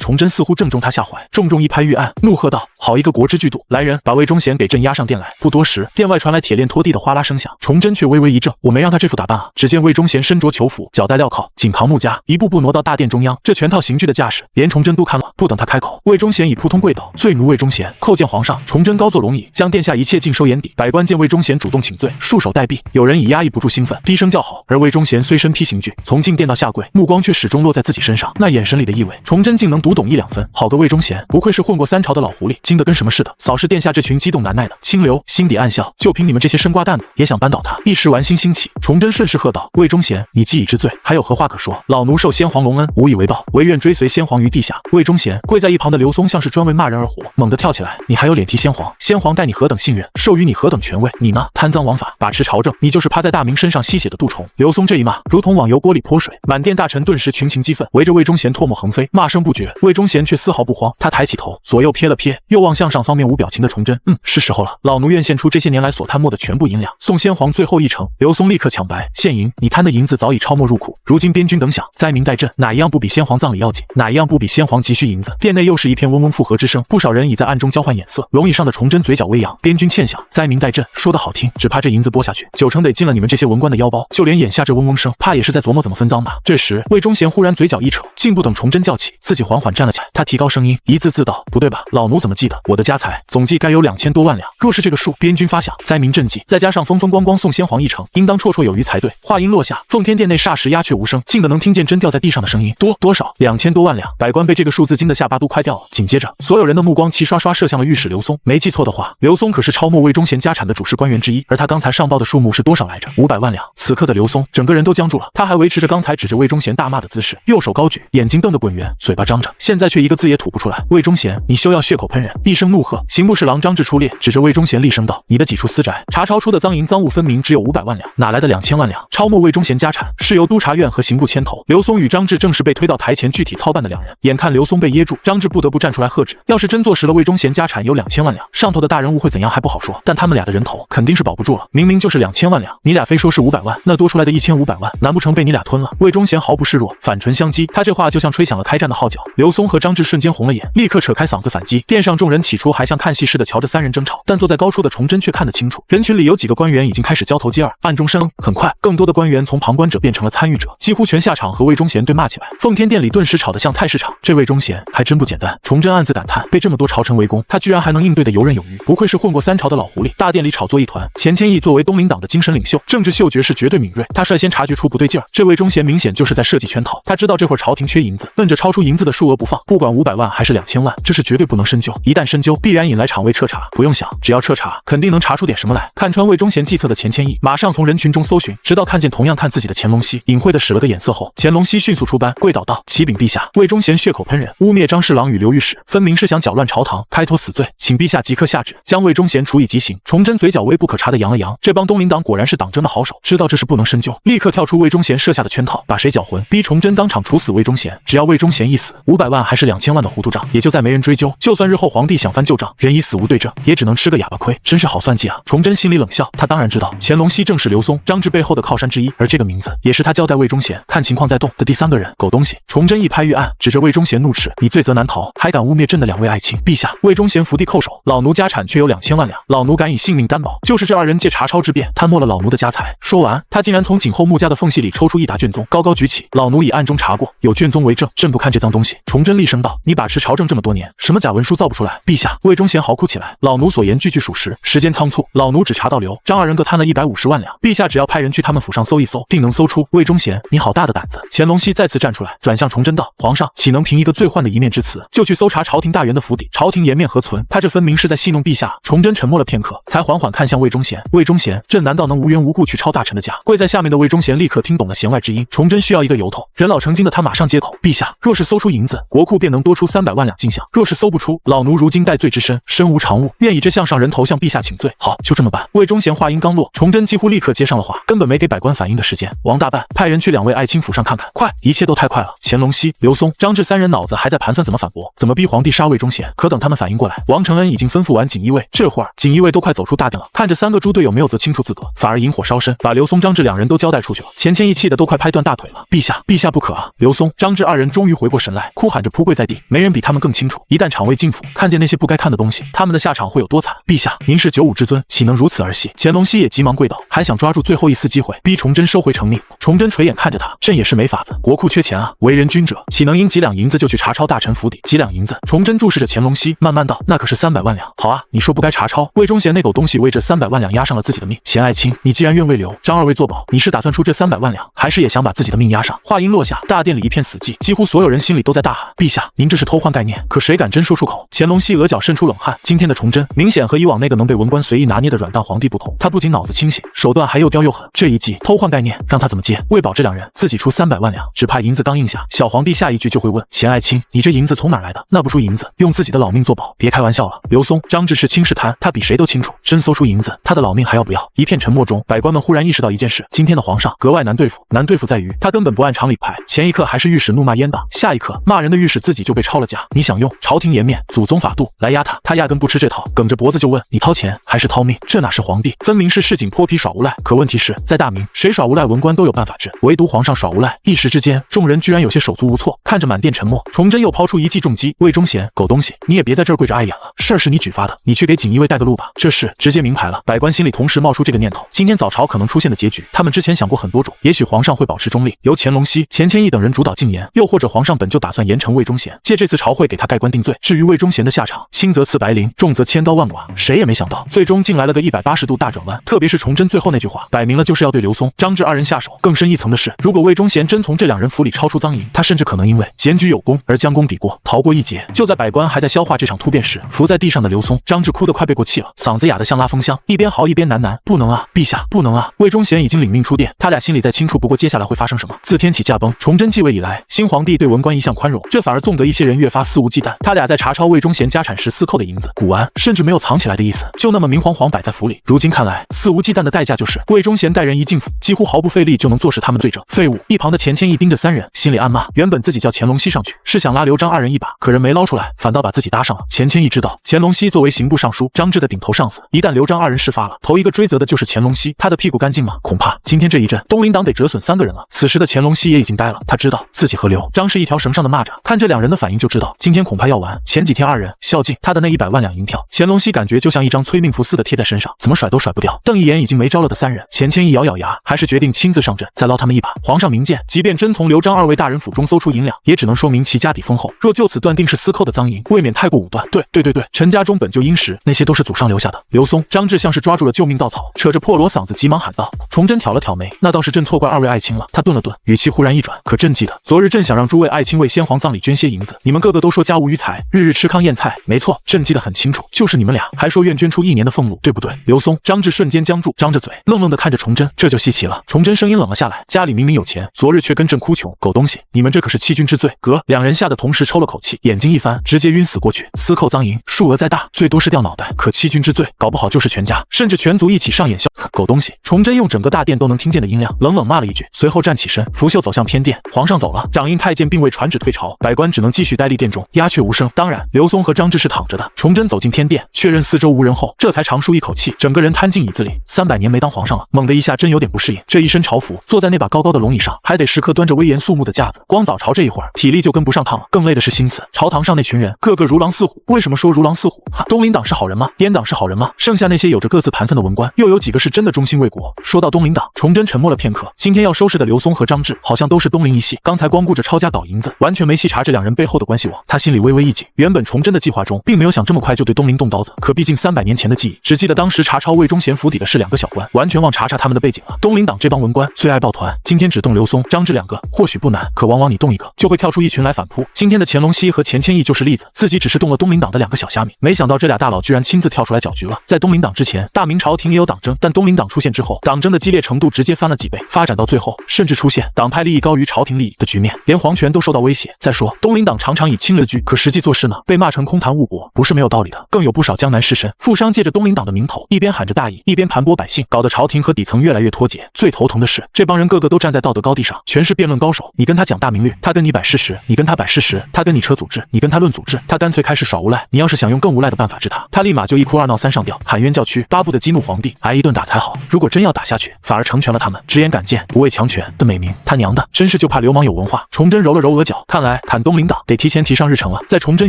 A: 崇祯似乎正中他下怀，重重一拍玉案，怒喝道：“好一个国之巨度！来人，把魏忠贤给朕押上殿来！”不多时，殿外传来铁链拖地的哗啦声响，崇祯却微微一怔：“我没让他这副打扮啊！”只见魏忠贤身着囚服，脚戴镣铐，紧扛木枷，一步步挪到大殿中央。这全套刑具的架势，连崇祯都看了。不等他开口，魏忠贤已扑通跪倒：“罪奴魏忠贤，叩见皇上！”崇祯高坐龙椅，将殿下一切尽收眼底。百官见魏忠贤主动请罪，束手待毙。有人已压抑不住兴奋，低声叫好。而魏忠贤虽身披刑具，从进殿到下跪，目光却始终落在自己身上，那眼神里的意味，崇祯竟能读懂1、2分。好个魏忠贤，不愧是混过3朝的老狐狸，精得跟什么似的。扫视殿下这群激动难耐的清流，心底暗笑，就凭你们这些生瓜蛋子，也想扳倒他？一时玩心兴起，崇祯顺势喝道：“魏忠贤，你既已知罪，还有何话可说？老奴受先皇隆恩，无以为报，唯愿追随先皇于地下。”魏忠贤跪在一旁的刘松像是专为骂人而活，猛地跳起来：“你还有脸提先皇？先皇待你何等信任，授予你何等权位？你呢？贪赃枉法，把持朝政，你就是趴在大明身上吸血的蠹虫！”刘松这一骂，如同网油锅里泼水，满殿大臣顿时群情激愤，围着魏忠贤唾沫横飞，骂声不绝。魏忠贤却丝毫不慌，他抬起头，左右瞥了瞥，又望向上方面无表情的崇祯：“是时候了，老奴愿献出这些年来所贪墨的全部银两，送先皇最后一程。”刘松立刻抢白：“现银，你贪的银子早已超没入库，如今边军等饷，灾民待朕，哪一样不比先皇葬礼要紧？哪一样不比先皇急需银子？”殿内又是一片嗡嗡附和之声，不少人已在暗中交换眼色。龙椅上的崇祯嘴角微扬：“边军欠饷，灾民待朕，说得好听，只怕这银子拨下去，9成得进了你们这些文官的腰包。就连眼下这嗡嗡声，怕也是在琢磨怎么分赃吧。”这时，魏忠贤忽然嘴角一扯，竟不等崇祯叫起，自己缓缓站了起来。他提高声音，一字字道：“不对吧？老奴怎么记得我的家财总计该有2000多万两？若是这个数，边军发饷，灾民赈济，再加上风风光光送先皇一程，应当绰绰有余才对。”话音落下，奉天殿内霎时鸦雀无声，竟得能听见针掉在地上的声音。多少？2000多万两！百官被这个数字惊得下巴都快掉了。紧接着，所有人的目光齐刷刷射向了御史刘松。没记错的话，刘松可是超没魏忠贤家产的主事官员之一，而他刚才上报的数目是多少来着？500万两。此刻的刘松整个人都僵住了，他还维持着刚才指着魏忠贤大骂的姿势，右手高举，眼睛瞪得滚圆，嘴巴张着，现在却一个字也吐不出来。魏忠贤，你休要血口喷人！一声怒喝，刑部侍郎张志出列，指着魏忠贤厉声道：“你的几处私宅查抄出的赃银赃物分明只有500万两，哪来的2000万两？超没魏忠贤家产是由督察院和刑部牵头。”刘松与张志正是被推到台前具体操办的两人。眼看刘松被噎住，张志不得不站出来喝止：“要是真坐实了魏忠贤家产有2000万两，上头的大人物会怎样还不好说，但他们俩的人头肯定是保不住了。明明就是2000万两，你俩非说是500万，那多出来的1500万，难不成被你俩吞了？”魏忠贤毫不示弱，反唇相讥，他这话就像吹响了开战的号角。刘松和张志瞬间红了眼，立刻扯开嗓子反击。殿上众人起初还像看戏似的瞧着3人争吵，但坐在高处的崇祯却看得清楚，人群里有几个官员已经开始交头接耳，暗中声。很快，更多的官员从旁观者变成了参与者，几乎全下场和魏忠贤对骂起来。奉天殿里顿时吵得像菜市场。这魏忠贤还真不简单，崇祯暗自感叹，被这么多朝臣围攻，他居然还能应对得游刃有余，不愧是混过3朝的老狐狸。大殿里炒作一团，钱谦益作为东林党的精神领袖，政治嗅觉是绝对敏锐，他率先察觉出不对劲儿。这魏忠贤明显就是在设计圈套，他知道这会儿朝廷缺银子，奔着超出银子的数额不放，不管500万还是2000万，这是绝对不能深究。一旦深究，必然引来厂卫彻查。不用想，只要彻查，肯定能查出点什么来。看穿魏忠贤计策的钱谦益，马上从人群中搜寻，直到看见同样看自己的乾隆熙，隐晦的使了个眼色后，乾隆熙迅速出班，跪倒道：“启禀陛下，魏忠贤血口喷人，污蔑张侍郎与刘御史，分明是想搅乱朝堂，开脱死罪，请陛下即刻下旨，将魏忠贤处以极刑。”崇祯嘴角微不可察的扬了扬，这帮东林党果然是党争的好手，知道这是不能深究，立刻跳出魏忠贤设下的圈套，把谁搅浑，逼崇祯当场处死魏忠贤。只要魏忠贤一死，500万还是2000万的糊涂账，也就再没人追究。就算日后皇帝想翻旧账，人已死无对证，也只能吃个哑巴亏。真是好算计啊！崇祯心里冷笑，他当然知道乾隆熙正是刘松、张志背后的靠山之一，而这个名字也是他交代魏忠贤看情况再动的第3个人。狗东西！崇祯一拍玉案，指着魏忠贤怒斥：“你罪责难逃，还敢污蔑朕的2位爱卿！”陛下，魏忠贤伏地叩首：“老奴家产却有2000万两，老奴敢以性命担保，就是这2人借查抄之便贪没了老奴的家财。”说完，他竟然从颈后木架的缝隙里抽出一沓卷宗，高高举起：“老奴已暗中查过，有卷宗为证，朕不看这脏东西。”崇祯厉声道：“你把持朝政这么多年，什么假文书造不出来？”陛下，魏忠贤嚎哭起来：“老奴所言句句属实，时间仓促，老奴只查到刘、张2人各贪了150万两，陛下只要派人去他们府上搜一搜，定能搜出。”魏忠贤，你好大的胆子！乾隆熙再次站出来，转向崇祯道：“皇上岂能凭一个最换的一面之词，就去搜查朝廷大员的府邸？朝廷颜面何存？他这分明是在戏弄陛下。”崇祯沉默了片刻，才缓缓看向魏忠贤：“魏忠贤，朕难道能无缘无故去抄大臣的家？”跪在下面的魏忠贤立刻听懂了弦外之音，崇祯需要一个由头。人老成精的他马上接口：“陛下，若是搜出银子，国库便便能多出300万两进项。若是搜不出，老奴如今戴罪之身，身无长物，愿以这项上人头向陛下请罪。好，就这么办。魏忠贤话音刚落，崇祯几乎立刻接上了话，根本没给百官反应的时间。王大办，派人去2位爱卿府上看看，快！一切都太快了。乾隆熙、刘松、张志3人脑子还在盘算怎么反驳，怎么逼皇帝杀魏忠贤。可等他们反应过来，王承恩已经吩咐完锦衣卫，这会儿锦衣卫都快走出大殿了，看着3个猪队友没有则清楚自个，反而引火烧身，把刘松、张志2人都交代出去了。钱谦益气的都快拍断大腿了，陛下，陛下不可啊！刘松、张志2人终于回过神来，哭喊着扑跪在地。没人比他们更清楚，一旦场卫进府，看见那些不该看的东西，他们的下场会有多惨。陛下，您是95之尊，岂能如此儿戏？乾隆熙也急忙跪倒，还想抓住最后一丝机会，逼崇祯收回成命。崇祯垂眼看着他，朕也是没法子，国库缺钱啊，为人君者岂能因几两银子就去查抄大臣府邸？几两银子？崇祯注视着乾隆熙，慢慢道：“那可是300万两。好啊，你说不该查抄，魏忠贤那狗东西为这300万两押上了自己的命。钱爱卿，你既然愿为刘、张2位作保，你是打算出这300万两，还是也想把自己的命押上？”话音落下，大殿里一片死寂，几乎所有人心里都在大喊：“陛下，您这是偷换概念！”可谁敢真说出口？乾隆熙额角渗出冷汗，今天的崇祯明显和以往那个能被文官随意拿捏的软蛋皇帝不同，他不仅脑子清醒，手段还又刁又狠。这一计偷换概念，让他怎么接？为保这2人，自己出300万两，只怕银子刚应下，小皇帝下一句就会问：“钱爱卿，你这银子从哪儿来的？那不出银子，用自己的老命做保，别开玩笑了。”刘松、张志是轻是贪，他比谁都清楚，真搜出银子，他的老命还要不要？一片沉默中，百官们忽然意识到一件事：今天的皇上格外难对付，难对付在于他根本不按常理排，前一刻还是御史怒骂阉党，下一刻骂人的御史自己就被抄了家。你想用朝廷颜面、祖宗法度来压他，他压根不吃这套，梗着脖子就问：你掏钱还是掏命？这哪是皇帝，分明是市井泼皮耍无赖。可问题是，在大明，谁耍无赖文官都有办法治，唯独皇上耍无赖。一时之间，众人居然有些手足无措。看着满殿沉默，崇祯又抛出一记重击：魏忠贤，狗东西，你也别在这儿跪着碍眼了，事儿是你举发的，你去给锦衣卫带个路吧。这事直接明牌了。百官心里同时冒出这个念头：今天早朝可能出现的结局，他们之前想过很多种，也许皇上会保持中立，由乾隆熙、钱谦益等人主导禁言，又或者皇上本就打算严惩魏忠贤，借这次朝会给他盖棺定罪。至于魏忠贤的下场，轻则刺白绫，重则千刀万剐，谁也没想到，最终竟来了个180度大转弯。特别是崇祯最后那句话，摆明了就是要对刘松、张志2人下手。更深一层的是，如果魏忠贤真从这2人府里抄出赃银，他甚至可能因为检举有功而将功抵过，逃过一劫。就在百官还在消化这场突变时，伏在地上的刘松、张志哭得快背过气了，嗓子哑得像拉风箱，一边嚎一边喃喃：“不能啊，陛下，不能啊！”魏忠贤已经领命出殿，他俩心里再清楚不过接下来会发生什么。自天启驾崩，崇祯继位以来，新皇帝对文官一向宽容，这反而纵得一些人越发肆无忌惮。他俩在查抄魏忠贤家产时私扣的银子、古玩，甚至没有藏起来的意思，就那么明晃晃摆在府里。如今看来，肆无忌惮的代价就是魏忠贤带人一进府，几乎毫不费力就能坐实他们罪证。废物！一旁的钱谦益盯着3人，心里暗骂：原本自己叫乾隆熙上去，是想拉刘张2人一把，可人没捞出来，反倒把自己搭上了。钱谦益知道，乾隆熙作为刑部尚书，张志的顶头上司，一旦刘张2人事发了，头一个追责的就是乾隆熙，他的屁股干净吗？恐怕今天这一阵，东林党得折损3个人了。此时的乾隆熙也已经呆了，他知道自己和刘张是一条绳上的蚂蚱，看这2人的反应就知道，今天恐怕要完。前几天2人孝敬他的那100万两银票，乾隆熙感觉就像一张催命符似的贴在身上，怎么甩都甩不掉。瞪一眼已经没招了的3人，钱谦益咬咬牙，还是决定亲自上阵，再捞他们一把。皇上明鉴，即便真从刘张2位大人府中搜出银两，也只能说明其家底丰厚。若就此断定是私扣的赃银，未免太过武断。对，陈家中本就殷实，那些都是祖上留下的。刘松、张志像是抓住了救命稻草，扯着破锣嗓子急忙喊道。崇祯挑了挑眉，那倒是朕错怪2位爱卿了。他顿了顿，语气忽然一转，可朕记得昨日朕想让诸位爱卿为先皇葬礼捐些银子，你们个个都说家无余财，日日吃糠咽菜。没错，朕记得很清楚，就是你们俩，还说愿捐出1年的俸禄，对不对？刘松、张志瞬间僵住，张着嘴，愣愣地看着崇祯。这就稀奇了。崇祯声音冷了下来，家里明明有钱，昨日却跟朕哭穷，狗东西，你们这可是欺君之罪。2人吓得同时抽了口气，眼睛一翻，直接晕死过去。私扣赃银，数额再大，最多是掉脑袋，可欺君之罪，搞不好就是全家，甚至全族一起上演狗东西。崇祯用整个大殿都能听见的音量冷冷骂了一句，随后站起身，拂袖走向偏殿。皇上走了，掌印太监并未传旨退朝，百官只能继续呆立殿中，鸦雀无声。当然，刘松和张志是躺着的。崇祯走进偏殿，确认四周无人后，这才长舒一口气，整个人瘫进椅子里。300年没当皇上了，猛的一下真有点不适应。这一身朝服，坐在那把高高的龙椅上，还得时刻端着威严肃穆的架子，光早朝这一会儿，体力就跟不上趟了。更累的是心思，朝堂上那群人，个个如狼似虎。为什么说如狼似虎？东林党是好人吗？阉党是好人吗？剩下那些有着各自盘算的文官，又有几个是真的忠心为国？说到东林党，崇祯沉默了片刻。今天要收拾的刘松和张志，好像都是东林一系。刚才光顾着抄家搞银子，完全没细查这2人背后的关系网。他心里微微一紧。原本崇祯的计划中，并没有想这么快就对东林动刀子，可毕竟300年前的记忆，只记得当时查抄魏忠贤府邸的是2个小官，完全忘查他们的背景了。东林党这帮文官最爱抱团，今天只动刘松、张志2个，或许不难，可往往你动一个，就会跳出一群来反扑。今天的乾隆熙和钱谦益就是例子，自己只是动了东林党的2个小虾米，没想到这俩大佬居然亲自跳出来搅局了。在东林党之前，大明朝廷也有党争，但东东林党出现之后，党争的激烈程度直接翻了几倍，发展到最后，甚至出现党派利益高于朝廷利益的局面，连皇权都受到威胁。再说，东林党常常以亲日居，可实际做事呢，被骂成空谈误国，不是没有道理的。更有不少江南士绅、富商借着东林党的名头，一边喊着大义，一边盘剥百姓，搞得朝廷和底层越来越脱节。最头疼的是，这帮人个个都站在道德高地上，全是辩论高手。你跟他讲大明律，他跟你摆事实；你跟他摆事实，他跟你扯组织；你跟他论组织，他干脆开始耍无赖。你要是想用更无赖的办法治他，他立马就一哭二闹三上吊，喊冤叫屈，巴不得激怒皇帝挨一顿打才好。如果真要打下去，反而成全了他们直言敢谏、不畏强权的美名。他娘的，真是就怕流氓有文化。崇祯揉了揉额角，看来砍东林党得提前提上日程了。在崇祯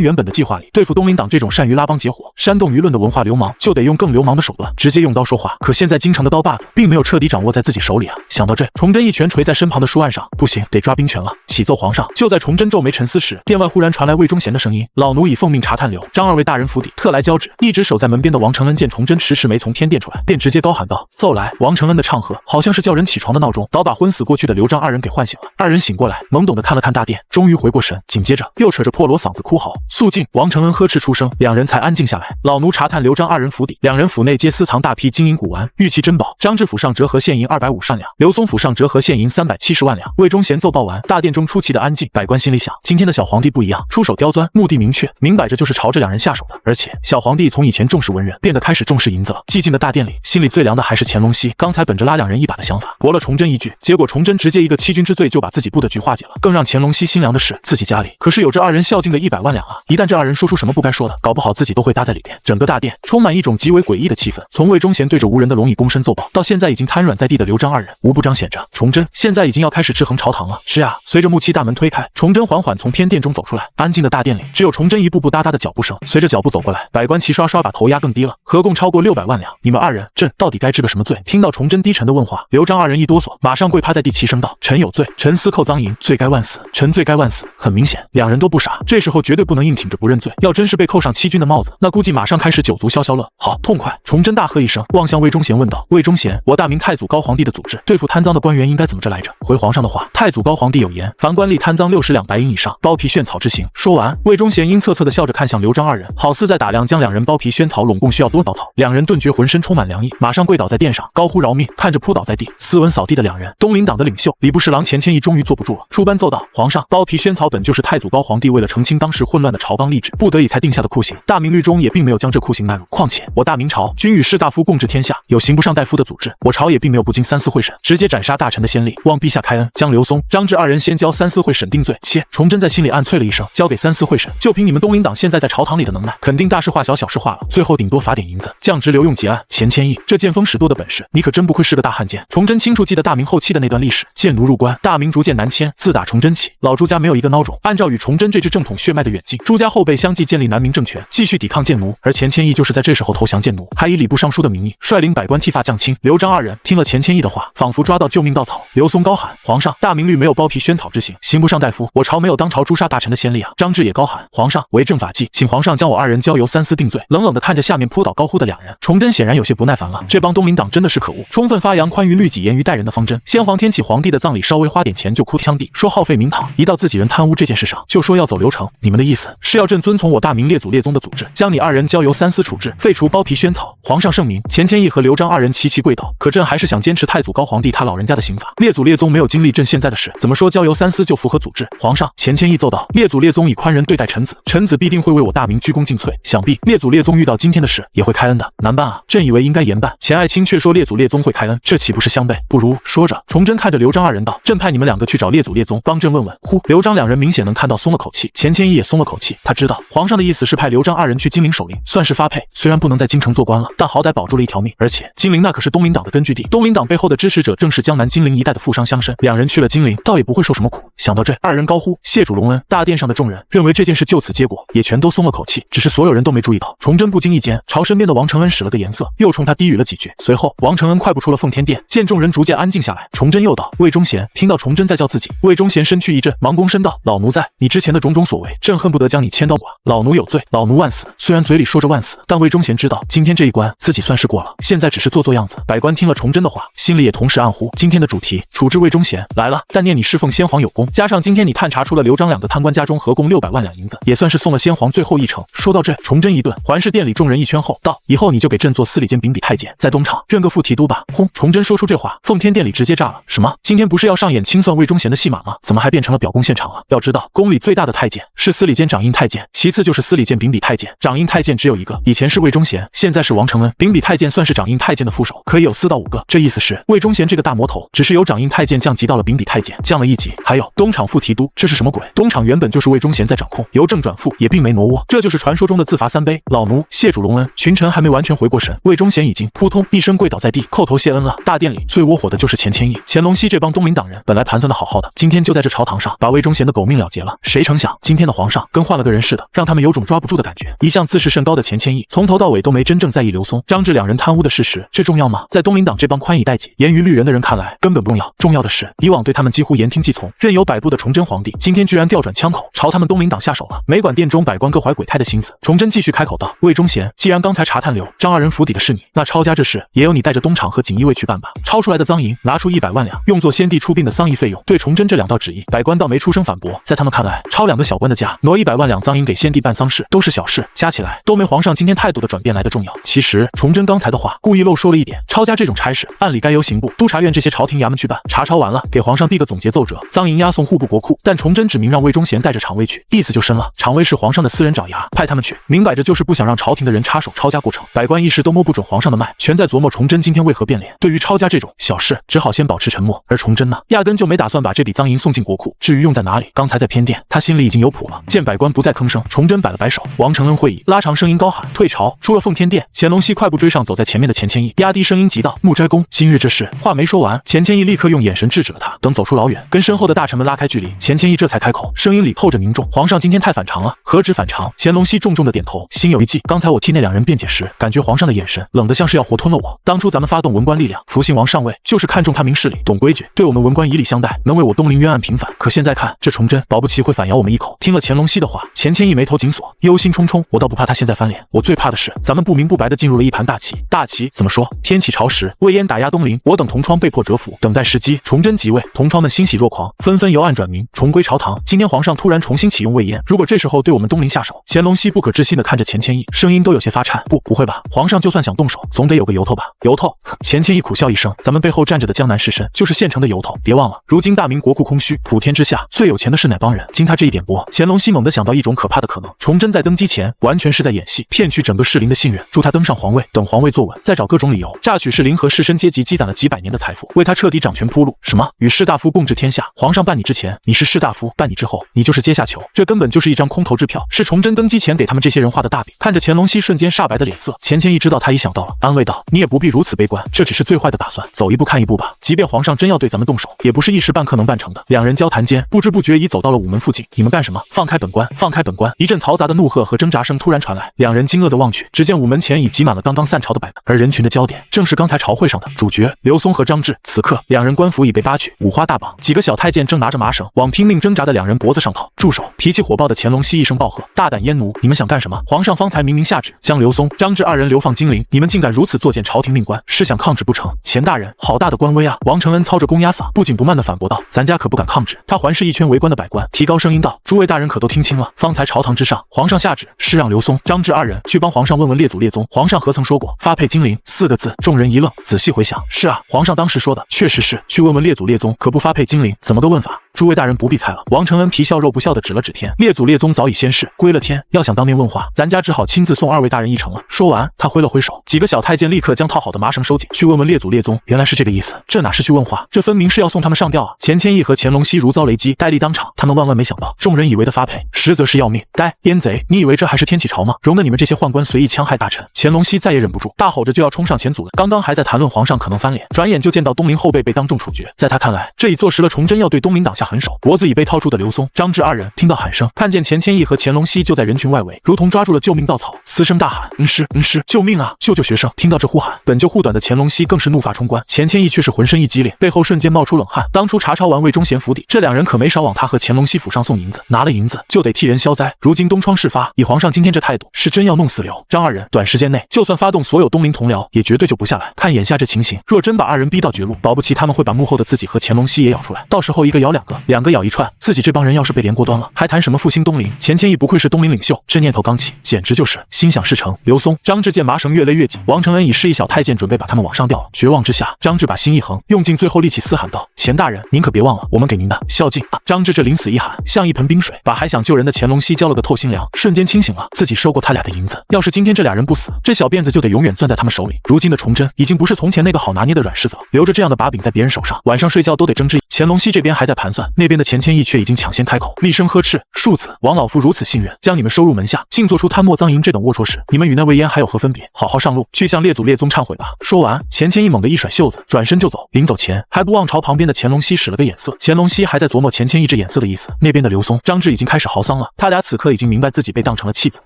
A: 原本的计划里，对付东林党这种善于拉帮结伙、煽动舆论的文化流氓，就得用更流氓的手段，直接用刀说话。可现在京城的刀把子并没有彻底掌握在自己手里啊！想到这，崇祯一拳捶在身旁的书案上，不行，得抓兵权了，启奏皇上。就在崇祯皱眉沉思时，殿外忽然传来魏忠贤的声音：“老奴已奉命查探刘张二位大人府邸，特来交旨。”一直守在门边的王承恩见崇祯迟迟没从偏殿出来，便直接高喊道：“奏来！”王承恩的唱和好像是叫人起床的闹钟，倒把昏死过去的刘张二人给唤醒了。二人醒过来，懵懂的看了看大殿，终于回过神，紧接着又扯着破锣嗓子哭嚎：“肃静！”王承恩呵斥出声，两人才安静下来。老奴查探刘张二人府邸，两人府内皆私藏大批金银古玩、玉器珍宝。张志府上折合现银250万两，刘松府上折合现银370万两。魏忠贤奏报完，大殿中出奇的安静。百官心里想，今天的小皇帝不一样，出手刁钻，目的明确，明摆着就是朝这两人下手的。而且小皇帝从以前重视文人，变得开始重视银子了。寂静的大殿里，心里最凉的还是乾隆熙。刚才本着拉两人一把的想法，驳了崇祯一句，结果崇祯直接一个欺君之罪就把自己布的局化解了。更让乾隆熙心凉的是，自己家里可是有这二人孝敬的100万两啊！一旦这二人说出什么不该说的，搞不好自己都会搭在里边。整个大殿充满一种极为诡异的气氛。从魏忠贤对着无人的龙椅躬身奏报，到现在已经瘫软在地的刘张二人，无不彰显着崇祯现在已经要开始制衡朝堂了。是呀，随着木漆大门推开，崇祯缓缓从偏殿中走出来。安静的大殿里，只有崇祯一步步哒哒的脚步声。随着脚步走过来，百官齐刷刷把头压更低了，合共超过600万两。你们二人，朕到底该治个什么罪？听到崇祯低沉的问话，刘张二人一哆嗦，马上跪趴在地，齐声道：“臣有罪，臣私扣赃银，罪该万死，臣罪该万死。”很明显，两人都不傻，这时候绝对不能硬挺着不认罪。要真是被扣上欺君的帽子，那估计马上开始酒足消消乐。好，痛快！崇祯大喝一声，望向魏忠贤问道：“魏忠贤，我大明太祖高皇帝的组织对付贪赃的官员应该怎么着来着？”回皇上的话，太祖高皇帝有言，凡官吏贪赃60两白银以上，包皮炫草之刑。说完，魏忠贤阴恻恻地笑着看向刘张二人，好似在打量将两人包皮宣草拢共需要多少草。两人顿觉浑身充满凉意，马上跪倒在殿上，高呼饶命。看着扑倒在地斯文扫地的两人，东林党的领袖礼部侍郎钱谦益终于坐不住了，出班奏道：“皇上，包皮宣草本就是太祖高皇帝为了澄清当时混乱的朝纲吏治，不得已才定下的酷刑。大明律中也并没有将这酷刑纳入。况且我大明朝均与士大夫共治天下，有刑不上大夫的组织，我朝也并没有不经三司会审直接斩杀大臣的先例。望陛下开恩，将刘松、张志二人先交三司会审定罪。”切！崇祯在心里暗啐了一声，交给三司会审，就凭你们东林党现在在朝堂里的能耐，肯定大事化小，小事化了，最后顶多罚点银子，降职留用结案。钱谦益，这见风使舵的本事，你可真不愧是个大汉奸。崇祯清楚记得大明后期的那段历史，建奴入关，大明逐渐南迁。自打崇祯起，老朱家没有一个孬种。按照与崇祯这支正统血脉的远近，朱家后辈相继建立南明政权，继续抵抗建奴。而钱谦益就是在这时候投降建奴，还以礼部尚书的名义率领百官剃发降清。刘张二人听了钱谦益的话，仿佛抓到救命稻草。刘松高喊：“皇上，大明律没有包皮宣草之刑，刑不上大夫，我朝没有当朝诛杀大臣的先例啊！”张志也高喊：“皇上，为政法纪，请皇上将我二人交由三司定罪。”冷冷地看着下面扑倒高呼的两人，崇祯显然有些不耐烦了。这帮东林党真的是可恶，充分发扬宽于律己、严于待人的方针。先皇天启皇帝的葬礼稍微花点钱就哭腔帝，说耗费明堂；一到自己人贪污这件事上，就说要走流程。你们的意思是要朕遵从我大明列祖列宗的组织，将你二人交由三司处置，废除包皮宣草。皇上圣明！钱谦益和刘张二人齐齐跪倒。可朕还是想坚持太祖高皇帝他老人家的刑法，列祖列宗没有经历朕现在的事，怎么说交由三司就符合组织？皇上，钱谦益奏道：“列祖列宗以宽仁对待臣子，臣子必定会为我大明鞠躬尽瘁。想必列祖列宗遇到今天的事也会开恩的。难办啊！朕以为应该严办。”钱爱卿却说列祖列宗会开恩，这岂不是相悖？不如说着，崇祯看着刘张二人道：“朕派你们两个去找列祖列宗，帮朕问问。”呼，刘张两人明显能看到松了口气，钱谦益也松了口气。他知道皇上的意思是派刘张二人去金陵守陵，算是发配。虽然不能在京城做官了，但好歹保住了一条命。而且金陵那可是东林党的根据地，东林党背后的支持者正是江南金陵一带的富商乡绅，两人去了金陵，倒也不会受什么苦。想到这，二人高呼：“谢主隆恩！”大殿上的众人认为这件事就此结果，也全都松了口气。只是所有人都没注意到，崇祯不经意间朝身边的王承恩使了个颜色，又冲他低语了几句。随后，王承恩快步出了奉天殿。见众人逐渐安静下来，崇祯又道：“魏忠贤。”听到崇祯在叫自己，魏忠贤身躯一震，忙躬身道：“老奴在。你之前的种种所为，朕恨不得将你千刀剐。老奴有罪，老奴万死。”虽然嘴里说着万死，但魏忠贤知道今天这一关自己算是过了，现在只是做做样子。百官听了崇祯的话，心里也同时暗呼：今天的主题处置魏忠贤来了。但念你侍奉先皇有功，加上今天你探查出了刘张两个贪官家中合共600万两银子，也算是送了先皇最后一程。说到这，崇祯一顿，环视殿里众人一圈后道：“以后你就给朕做司礼监秉笔太监，在东封场，认个副提督吧。轰！崇祯说出这话，奉天殿里直接炸了。什么？今天不是要上演清算魏忠贤的戏码吗？怎么还变成了表功现场了？要知道，宫里最大的太监是司礼监掌印太监，其次就是司礼监秉笔太监。掌印太监只有一个，以前是魏忠贤，现在是王承恩。秉笔太监算是掌印太监的副手，可以有4到5个。这意思是魏忠贤这个大魔头，只是由掌印太监降级到了秉笔太监，降了1级。还有东厂副提督，这是什么鬼？东厂原本就是魏忠贤在掌控，由正转副，也并没挪窝。这就是传说中的自罚3杯。老奴谢主隆恩。群臣还没完全回过神，魏忠贤已经扑通一声跪倒在地，叩头谢恩了。大殿里最窝火的就是钱谦益、乾隆熙这帮东林党人，本来盘算的好好的，今天就在这朝堂上把魏忠贤的狗命了结了。谁成想今天的皇上跟换了个人似的，让他们有种抓不住的感觉。一向自视甚高的钱谦益，从头到尾都没真正在意刘松、张志2人贪污的事实，这重要吗？在东林党这帮宽以待己、严于律人的人看来，根本不重要。重要的是，以往对他们几乎言听计从、任由摆布的崇祯皇帝，今天居然调转枪口，朝他们东林党下手了。没管殿中百官各怀鬼胎的心思，崇祯继续开口道：“魏忠贤，既然刚才查探刘、张2人府邸的是你，那抄家这事也由你带着东厂和锦衣卫去办吧。抄出来的赃银，拿出100万两，用作先帝出殡的丧仪费用。”对崇祯这2道旨意，百官倒没出声反驳。在他们看来，抄2个小官的家，挪100万两赃银给先帝办丧事，都是小事，加起来都没皇上今天态度的转变来的重要。其实崇祯刚才的话故意漏说了一点，抄家这种差事，按理该由刑部、督察院这些朝廷衙门去办。查抄完了，给皇上递个总结奏折，赃银押送户部国库。但崇祯指明让魏忠贤带着厂卫去，意思就深了。厂卫是皇上的私人爪牙，派他们去，明摆着就是不想让朝廷的人插手抄家过程。百官一时都摸不准皇上的脉，全在琢磨崇祯今天为何变脸。对于抄家这种小事，只好先保持沉默。而崇祯呢，压根就没打算把这笔赃银送进国库，至于用在哪里，刚才在偏殿，他心里已经有谱了。见百官不再吭声，崇祯摆了摆手，王承恩会议，拉长声音高喊：“退朝！”出了奉天殿，乾隆熙快步追上走在前面的钱谦益，压低声音急道：“穆斋公，今日这事。”话没说完，钱谦益立刻用眼神制止了他。等走出老远，跟身后的大臣们拉开距离，钱谦益这才开口，声音里透着凝重：“皇上今天太反常了。”何止反常？乾隆熙重重的点头，心有一计。刚才我替那2人辩解时，感觉皇上的眼神冷得像是要活吞了我。当初咱们发动文官力量，福兴王上位，就是看重他明事理、懂规矩，对我们文官以礼相待，能为我东林冤案平反。可现在看，这崇祯保不齐会反咬我们一口。听了乾隆熙的话，钱谦益眉头紧锁，忧心忡忡。我倒不怕他现在翻脸，我最怕的是咱们不明不白的进入了一盘大棋。大棋怎么说？天启潮时，魏燕打压东林，我等同窗被迫折服，等待时机。崇祯即位，同窗们欣喜若狂，纷纷由暗转明，重归朝堂。今天皇上突然重新启用魏燕，如果这时候对我们东林下手，乾隆熙不可置信地看着钱谦益，声音都有些发颤。不会吧？皇上就算想动手，总得有个由头吧？由头？钱谦益苦笑一声，咱们背后站着的江南士绅，就是现成的由头。别忘了，如今大明国库空虚，普天之下最有钱的是哪帮人？经他这一点拨，乾隆熙猛地想到一种可怕的可能：崇祯在登基前完全是在演戏，骗取整个士林的信任，助他登上皇位，等皇位坐稳，再找各种理由榨取士林和士绅阶级积攒了几百年的财富，为他彻底掌权铺路。什么与士大夫共治天下？皇上办你之前你是士大夫，办你之后你就是阶下囚，这根本就是一张空头支票，是崇祯登基前给他们这些人画的大饼。看着乾隆熙瞬间煞白的脸色，钱谦益知道他已想到了，安慰道：“你也不必如此悲观，这只是最坏的打算，走一步看一步吧。即便皇上真要对咱们动手，也不是一时半刻能办成的。”2人交谈间，不知不觉已走到了午门附近。你们干什么？放开本官！放开本官！一阵嘈杂的怒喝和挣扎声突然传来，2人惊愕地望去，只见午门前已挤满了刚刚散朝的百官，而人群的焦点正是刚才朝会上的主角刘松和张志。此刻2人官服已被扒去，五花大绑，几个小太监正拿着麻绳往拼命挣扎的2人脖子上套。住手！脾气火爆的乾隆熙一声暴喝：“大胆阉奴，你们想干什么？皇上方才明明下旨将刘松、张志2人流放金陵，你们竟敢如此作践朝廷命官，是想抗旨不成？”钱大人，好大的官威啊！王承恩操着公鸭嗓，不紧不慢地反驳道：“咱家可不敢抗旨。”他环视一圈围观的百官，提高声音道：“诸位大人可都听清了？方才朝堂之上，皇上下旨是让刘松、张志2人去帮皇上问问列祖列宗，皇上何曾说过发配金陵4个字？”众人一愣，仔细回想，是啊，皇上当时说的确实是去问问列祖列宗，可不发配金陵，怎么个问法？诸位大人不必猜了。王承恩皮笑肉不笑地指了指天，列祖列宗早已仙逝，归了天。要想当面问话，咱家只好亲自送2位大人一程了。说完，他挥了挥手，几个小太监立刻将套好的麻绳收紧，去问问列祖列宗。原来是这个意思，这哪是去问话，这分明是要送他们上吊啊！钱谦益和乾隆熙如遭雷击，呆立当场。他们万万没想到，众人以为的发配，实则是要命。呆阉贼，你以为这还是天启朝吗？容得你们这些宦官随意戕害大臣？乾隆熙再也忍不住，大吼着就要冲上前阻拦。刚刚还在谈论皇上可能翻脸，转眼就见到东林后辈被当众处决。在他看来，这已坐实了崇祯要对东林党下狠手。脖子已被套住的刘松、张志2人听到喊声，看见钱谦益和乾隆熙就在人群外围，如同抓住了救命稻草，嘶声大喊：“恩师，恩师，救命啊！救救学生！”听到这呼喊，本就护短的乾隆熙更是怒发冲冠，钱谦益却是浑身一激灵，背后瞬间冒出冷汗。当初查抄完魏忠贤府邸，这2人可没少往他和乾隆熙府上送银子，拿了银子就得替人消灾。如今东窗事发，以皇上今天这态度，是真要弄死刘、张2人。短时间内，就算发动所有东林同僚，也绝对救不下来。看眼下这情形，若真把2人逼到绝路，保不齐他们会把幕后的自己和乾隆熙也咬出来，到时候一个咬2个，2个咬一串，自己这帮人要是被连锅端了，还谈什么复兴东林？钱谦益不愧是东林领袖，这念头刚起，简直就是心想事成。刘松、张志见麻绳越勒越紧，王承恩已示意一小太监准备把他们往上吊了。绝望之下，张志把心一横，用尽最后力气嘶喊道：“钱大人，您可别忘了我们给您的孝敬啊！”张志这临死一喊，像一盆冰水，把还想救人的乾隆熙浇了个透心凉，瞬间清醒了，自己收过他俩的银子。要是今天这俩人不死，这小辫子就得永远攥在他们手里。如今的崇祯已经不是从前那个好拿捏的软柿子了，留着这样的把柄在别人手上，晚上睡觉都得睁只眼。乾隆熙这边还在盘算，那边的钱谦益却已经抢先开口，厉声呵斥：“庶子，王老夫如此信任，将你们收入门下，竟做出贪墨赃银这等龌龊事，你们与那魏延还有何分别？好好上路，去向列祖列宗忏悔吧！”说完，钱谦益猛地一甩袖子，转身就走。临走前，还不忘朝旁边的乾隆熙使了个眼色。乾隆熙还在琢磨钱谦益这眼色的意思，那边的刘松、张志已经开始嚎丧了。他俩此刻已经明白自己被当成了弃子，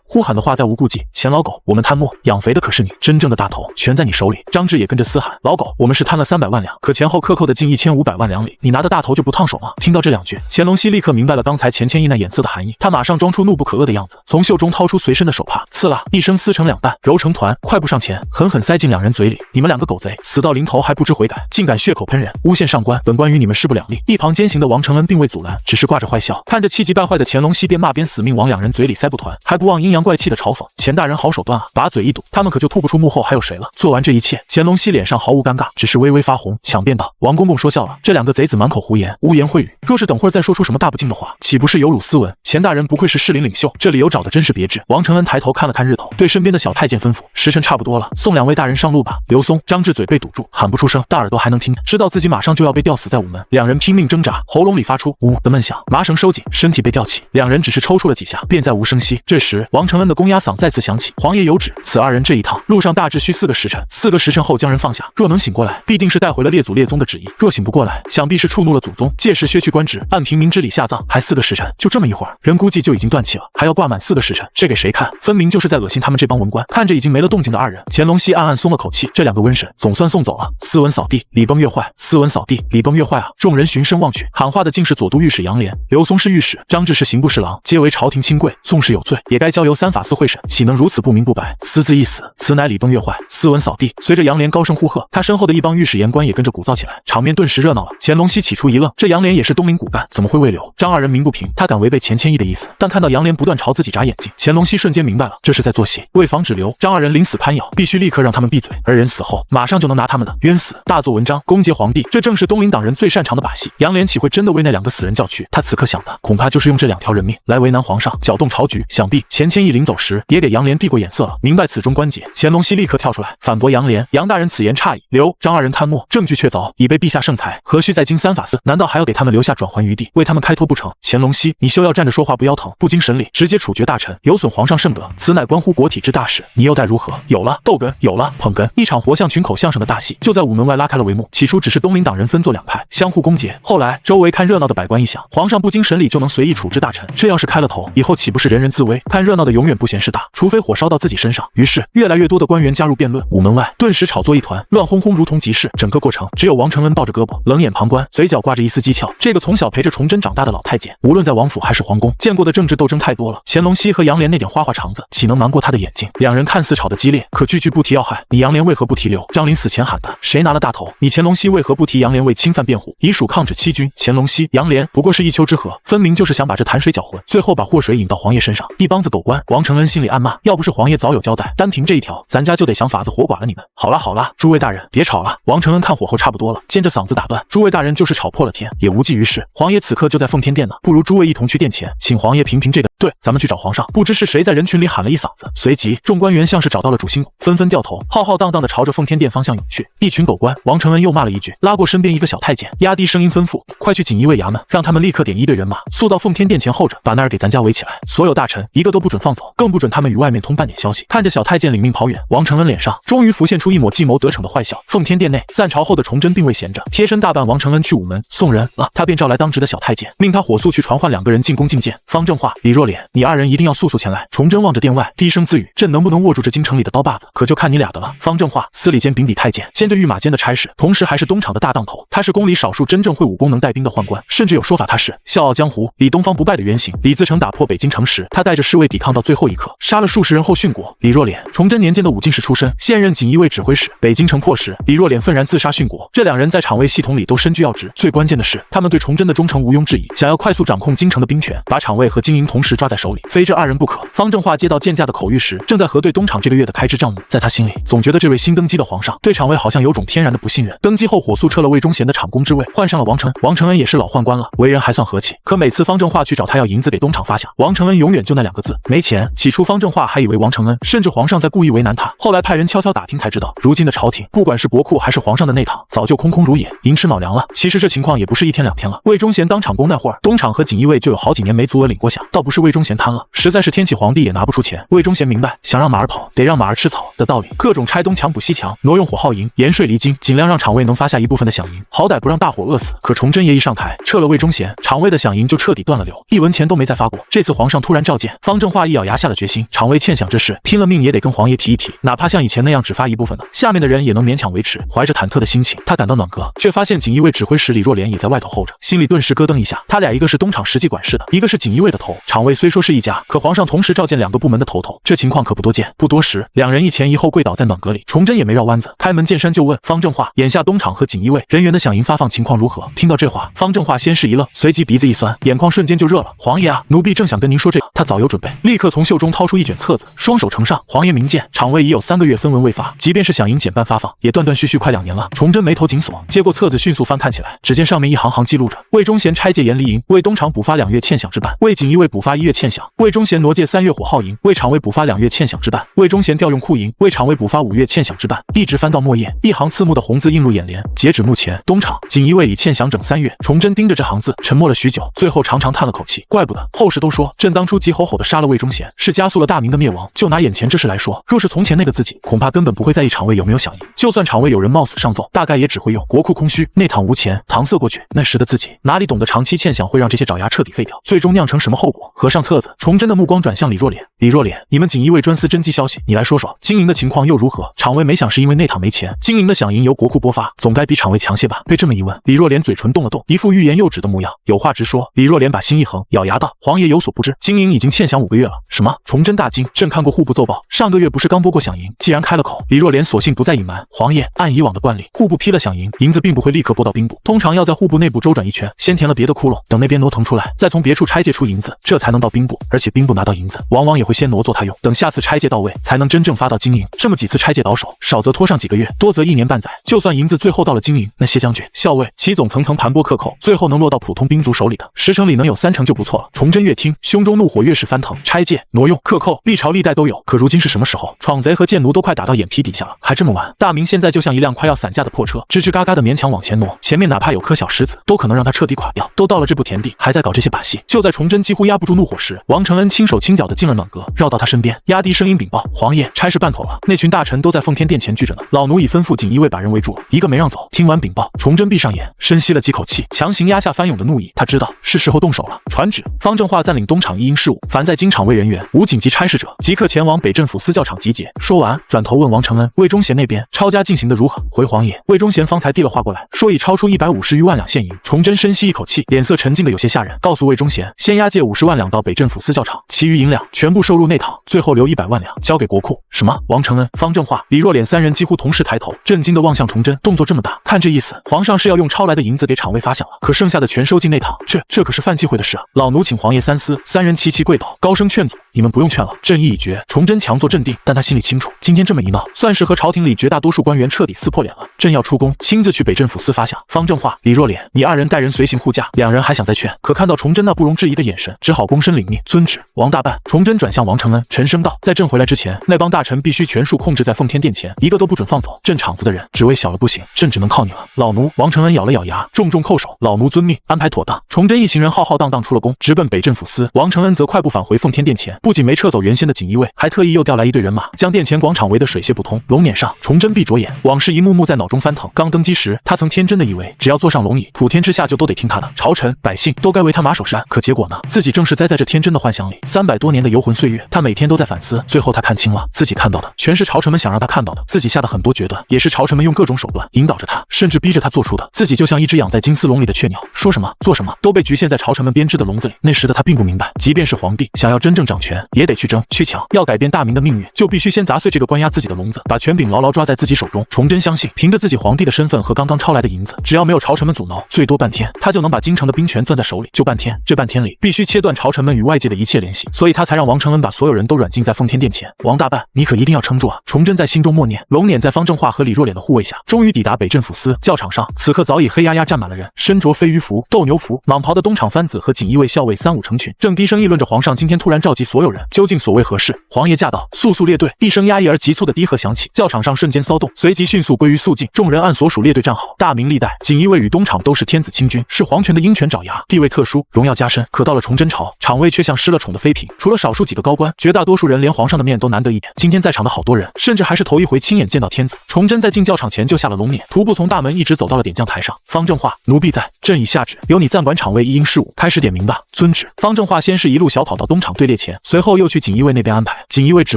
A: 呼喊的话再无顾忌：“钱老狗，我们贪墨养肥的可是你，真正的大头全在你手里。”张志也跟着嘶喊：“老狗，我们是贪了300万两，可前后克扣的近1500万两里，你拿的大头就不烫手吗？”听到这两句，乾隆熙立刻明白了刚才钱谦益那眼色的含义，他马上装出怒不可遏的样子，从袖中掏出随身的手帕，刺啦一声撕成2半，揉成团，快步上前，狠狠塞进两人嘴里：“你们两个狗贼，死到临头还不知悔改，竟敢血口喷人，诬陷上官，本官与你们势不两立。”一旁监刑的王承恩并未阻拦，只是挂着坏笑，看着气急败坏的乾隆熙，边骂边死命往两人嘴里塞布团，还不忘阴阳怪气的嘲讽：“钱大人好手段啊，把嘴一堵，他们可就吐不出幕后还有谁了。”做完这一切，乾隆熙脸上毫无尴尬，只是微微发红，抢辩道：“王公公说笑了，这两个贼子满口胡言，污言秽语，若是等会儿再说出什么大不敬的话，岂不是有辱斯文？钱大人不愧是士林领袖，这理由找的真是别致。”王承恩抬头看了看日头，对身边的小太监吩咐：“时辰差不多了，送两位大人上路吧。”刘松、张志嘴被堵住，喊不出声，大耳朵还能听见，知道自己马上就要被吊死在午门。两人拼命挣扎，喉咙里发出呜的闷响，麻绳收紧，身体被吊起，两人只是抽搐了几下，便再无声息。这时，王承恩的公鸭嗓再次响起：“皇爷有旨，此二人这一趟路上大致需4个时辰，4个时辰后将人放下。若能醒过来，必定是带回了列祖列宗的旨意；若醒不过来，想必是触怒了祖宗，届时削去官职，按平民之礼下葬。还4个时辰，就这么一会儿，人估计就已经断气了，还要挂满4个时辰，这给谁看？分明就是在恶心他们这帮文官。”看着已经没了动静的二人，乾隆熙暗暗松了口气，这两个瘟神总算送走了。斯文扫地，礼崩乐坏；斯文扫地，礼崩乐坏啊！众人循声望去，喊话的竟是左都御史杨涟，刘松是御史，张志是刑部侍郎，皆为朝廷亲贵，纵使有罪，也该交由3法司会审，岂能如此不明不白？私自一死，此乃礼崩乐坏，斯文扫地。随着杨涟高声呼喝，他身后的一帮御史言官也跟着鼓噪起来，场面顿时热闹了。乾隆熙起初一愣，这杨涟也是东林骨干，怎么会未留？张二人鸣不平，他敢违背钱谦益的意思，但看到杨涟不断朝自己眨眼睛，乾隆熙瞬间明白了，这是在做戏。为防止留张二人临死攀咬，必须立刻让他们闭嘴，而人死后马上就能拿他们的冤死大做文章，攻讦皇帝，这正是东林党人最擅长的把戏。杨涟岂会真的为那2个死人叫屈？他此刻想的恐怕就是用这2条人命来为难皇上，搅动朝局。想必钱谦益临走时也给杨涟递过眼色了，明白此中关节，乾隆熙立刻跳出来反驳杨涟：“杨大人此言差矣，留张二人贪墨，证据确凿，已被陛下圣裁，何须再经3法司？难道还要给他们留下转圜余地，为他们开脱不成？”乾隆熙，你休要站着说话不腰疼，不经审理直接处决大臣，有损皇上圣德，此乃关乎国体之大事，你又待如何？有了逗哏，有了捧哏，一场活像群口相声的大戏就在午门外拉开了帷幕。起初只是东林党人分作2派，相互攻讦，后来周围看热闹的百官一想，皇上不经审理就能随意处置大臣，这要是开了头，以后岂不是人人自危？看热闹的永远不嫌事大，除非火烧到自己身上。于是越来越多的官员加入辩论，午门外顿时吵作一团，乱哄哄如同集市。整个过程只有王承恩抱着胳膊，冷眼旁观，嘴角挂着一丝讥诮。这个从小陪着崇祯长大的老太监，无论在王府还是皇宫，见过的政治斗争太多了。乾隆熙和杨涟那点花花肠子，岂能瞒过他的眼睛？两人看似吵得激烈，可句句不提要害。你杨涟为何不提留？张临死前喊的，谁拿了大头？你乾隆熙为何不提杨涟为侵犯辩护，以属抗旨欺君？乾隆熙、杨涟不过是一丘之貉，分明就是想把这潭水搅浑，最后把祸水引到皇爷身上。一帮子狗官，王承恩心里暗骂：要不是皇爷早有交代，单凭这一条，咱家就得想法子活剐了你们。好啦好啦，诸位大人别吵了。王承恩看火候差不多了，尖着嗓子打断：诸位大人就是吵破了天，也无济于事。皇爷此刻就在奉天殿呢，不如诸位一同去殿前，请皇爷评评这个。对，咱们去找皇上。不知是谁在人群里喊了一嗓子，随即众官员像是找到了主心骨，纷纷掉头，浩浩荡荡地朝着奉天殿方向涌去。一群狗官，王承恩又骂了一句，拉过身边一个小太监，压低声音吩咐：快去锦衣卫衙门，让他们立刻点1队人马，速到奉天殿前候着，把那儿给咱家围起来。所有大臣一个都不准放走，更不准他们与外面通半点消息。看着小太监领命跑远，王承恩脸上终于浮现出一抹计谋得逞的坏笑。奉天殿内散朝后的崇祯并未闲着，贴身大办王承恩去午门送人了，他便召来当值的小太监，命他火速去传唤2个人进宫觐见。方正化、李若莲，你2人一定要速速前来。崇祯望着殿外，低声自语：朕能不能握住这京城里的刀把子，可就看你俩的了。方正化，司礼监秉笔太监，兼着御马监的差事，同时还是东厂的大当头。他是宫里少数真正会武功能带兵的宦官，甚至有说法他是笑傲江湖、李东方不败的原型。李自成打破北京城时，他带着侍卫抵抗到最后一刻，杀了数十人后殉国。李若莲，崇祯年间的武进士出身，现任锦衣卫指挥使。北京城破时，李若莲愤然自杀殉国。这2人在厂卫系统里都身居要职，最关键的是，他们对崇祯的忠诚毋庸置疑，想要快速掌控京城的兵权，把把场卫和金银同时抓在手里，非这二人不可。方正化接到见驾的口谕时，正在核对东厂这个月的开支账目，在他心里总觉得这位新登基的皇上对场卫好像有种天然的不信任。登基后火速撤了魏忠贤的厂公之位，换上了王承恩。王承恩也是老宦官了，为人还算和气，可每次方正化去找他要银子给东厂发饷，王承恩永远就那2个字：没钱。起初方正化还以为王承恩甚至皇上在故意为难他，后来派人悄悄打听才知道，如今的朝廷不管是国库还是皇上的内堂，早就空空如也，银吃卯粮了。其实这情况也不是1天2天了，魏忠贤当厂公那会儿，东厂和锦衣卫就有好几年没足额领过饷，倒不是魏忠贤贪了，实在是天启皇帝也拿不出钱。魏忠贤明白，想让马儿跑，得让马儿吃草的道理，各种拆东墙补西墙，挪用火耗银，延税离京，尽量让厂卫能发下一部分的饷银，好歹不让大伙饿死。可崇祯爷一上台，撤了魏忠贤，厂卫的饷银就彻底断了流，1文钱都没再发过。这次皇上突然召见，方正化一咬牙下了决心，厂卫欠饷这事，拼了命也得跟皇爷提一提，哪怕像以前那样只发一部分的，下面的人也能勉强维持。怀着忐忑的心情，他赶到暖阁，却发现锦衣卫指挥使李若莲也在外头候着，心里顿时咯噔一下。他俩一个是东厂实际管事的，一个是锦衣卫的头。厂卫虽说是一家，可皇上同时召见2个部门的头头，这情况可不多见。不多时，2人一前一后跪倒在暖阁里。崇祯也没绕弯子，开门见山就问方正化，眼下东厂和锦衣卫人员的饷银发放情况如何？听到这话，方正化先是一愣，随即鼻子一酸，眼眶瞬间就热了。皇爷啊，奴婢正想跟您说这个。他早有准备，立刻从袖中掏出一卷册子，双手呈上。皇爷明鉴，厂卫已有3个月分文未发，即便是饷银减半发放，也断断续续快2年了。崇祯眉头紧锁，接过册子迅速翻看起来，只见上面一行行记录着：魏忠贤拆借盐离银，为东厂补发2月欠饷之半；为锦衣卫补发1月欠饷；魏忠贤挪借3月火耗银，为厂卫补发2月欠饷之半；魏忠贤调用库银，为厂卫补发5月欠饷之半。一直翻到末页，一行刺目的红字映入眼帘：截止目前，东厂、锦衣卫已欠饷整3月。崇祯盯着这行字，沉默了许久，最后长长叹了口气，怪不得后世都说朕当初急吼吼的杀了魏忠贤，是加速了大明的灭亡。就拿眼前这事来说，若是从前那个自己，恐怕根本不会在意厂卫有没有饷银，就算厂卫有人冒死上奏，大概也只会用国库空虚，内堂无钱搪塞过去。那时的自己哪里懂得长期欠饷会让这些爪牙彻底废掉，最终酿成什么后果？合上册子，崇祯的目光转向李若莲。李若莲，你们锦衣卫专司侦缉消息，你来说说经营的情况又如何？厂卫没想是因为内堂没钱，经营的饷银由国库拨发，总该比厂卫强些吧？被这么一问，李若莲嘴唇动了动，一副欲言又止的模样，有话直说。李若莲把心一横，咬牙道：皇爷有所不知，经营已经欠饷5个月了。什么？崇祯大惊，朕看过户部奏报，上个月不是刚拨过饷银？既然开了口，李若莲索性不再隐瞒。皇爷，按以往的惯例，户部批了饷银，银子并不会立刻拨到兵部，通常要在户部内部周转一圈，先填了别的窟窿，等那边挪腾出来，再从别处拆借出银子，这才能到兵部。而且兵部拿到银子，往往也会先挪作他用，等下次拆借到位，才能真正发到经营。这么几次拆借倒手，少则拖上几个月，多则1年半载。就算银子最后到了经营，那些将军、校尉、齐总层层盘剥克扣，最后能落到普通兵卒手里的，10成里能有3成就不错了。崇祯越听，胸中怒火越是翻腾。拆借、挪用、克扣，历朝历代都有，可如今是什么时候？闯贼和贱奴都快打到眼皮底下了，还这么玩？大明现在就像一辆快要散架的破车，吱吱嘎嘎的勉强往前挪，前面哪怕有颗小石子，都可能让它彻底垮掉。都到了这步田地，还在搞这些把戏。就在崇祯几乎压不住怒火时，王承恩轻手轻脚的进了暖阁，绕到他身边，压低声音禀报：皇爷，差事办妥了，那群大臣都在奉天殿前聚着呢，老奴已吩咐锦衣卫把人围住了，一个没让走。听完禀报，崇祯闭上眼，深吸了几口气，强行压下翻涌的怒意。他知道是时候动手了。传旨，方正化暂领东厂一应事务，凡在京厂卫人员无紧急差事者，即刻前往北镇抚司教场集结。说完，转头问王承恩：魏忠贤那边抄家进行的如何？回皇爷，魏忠贤方才递了话过来，说已超出150余万两现银。崇祯深吸一口气，脸色沉静的有些吓人，告诉魏忠贤，先押解50万两到北镇抚司教场，其余银两全部收入内堂，最后留100万两交给国库。什么？王承恩、方正化、李若莲3人几乎同时抬头，震惊的望向崇祯，动作这么大，看这意思，皇上是要用抄来的银子给厂卫发饷了，可剩下的全收进内堂，这可是犯忌讳的事啊！老奴请皇爷三思。3人齐齐跪倒，高声劝阻：你们不用劝了，朕意已决。崇祯强作镇定，但他心里清楚，今天这么一闹，算是和朝廷里绝大多数官员彻底撕破脸了。朕要出宫，亲自去北镇抚司发饷。方正化、李若莲，你2人带人随行护驾。2人还想再劝，可看到崇祯那不容置疑的眼神，只好躬身领命，遵旨。王大办。崇祯转向王承恩，沉声道：在朕回来之前，那帮大臣必须全数控制在奉天殿前，一个都不准放走。朕厂子的人只为小了不行，朕只能靠你了。老奴。王承恩咬了咬牙，重重叩首。老奴遵命，安排妥当。崇祯一行人浩浩荡荡出了宫，直奔北镇抚司。王承恩则快步返回奉天殿前，不仅没撤走原先的锦衣卫，还特意又调来一队人马，将殿前广场围得水泄不通。龙辇上，崇祯闭着眼，往事一幕幕在脑中翻腾。刚登基时，他曾天真的以为，只要坐上龙椅，普天之下就都得听他的，朝臣百姓都该为他马首是岸。可结果呢？自己正是栽在这天真的幻想里。300多年的游魂岁月，他每天都在反思。最后他看清了，自己看到的全是朝臣们想让他看到的，自己下的很多决断，也是朝臣们用各种手段引导着他，甚至逼着他做出的。自己就像一只养在金丝笼里的雀鸟，说什么做什么都被局限在朝臣们编织的笼子里。那时的他并不明白，即便是皇帝想要真正掌权，也得去争去抢。要改变大明的命运，就必须先砸碎这个关押自己的笼子，把权柄牢牢抓在自己手中。崇祯相信，凭着自己皇帝的身份和刚刚抄来的银子，只要没有朝臣们阻挠，最多半天他就能把京城的兵权攥在手里。就半天，这半天里里，必须切断朝臣们与外界的一切联系，所以他才让王承恩把所有人都软禁在奉天殿前。王大半，你可一定要撑住啊！崇祯在心中默念。龙辇在方正化和李若莲的护卫下，终于抵达北镇抚司教场上。此刻早已黑压压站满了人，身着飞鱼服、斗牛服、蟒袍的东厂番子和锦衣卫校尉三五成群，正低声议论着皇上今天突然召集所有人，究竟所谓何事？皇爷驾到，速速列队！一声压抑而急促的低喝响起，教场上瞬间骚动，随即迅速归于肃静。众人按所属列队站好。大明历代，锦衣卫与东厂都是天子亲军，是皇权的鹰犬爪牙，地位特殊，荣耀加深。可到了崇祯朝，厂卫却像失了宠的妃嫔，除了少数几个高官，绝大多数人连皇上的面都难得一点。今天在场的好多人，甚至还是头一回亲眼见到天子。崇祯在进教场前就下了龙辇，徒步从大门一直走到了点将台上。方正化，奴婢在，朕已下旨，由你暂管场卫一应事务，开始点名吧。遵旨。方正化先是一路小跑到东厂队列前，随后又去锦衣卫那边安排。锦衣卫指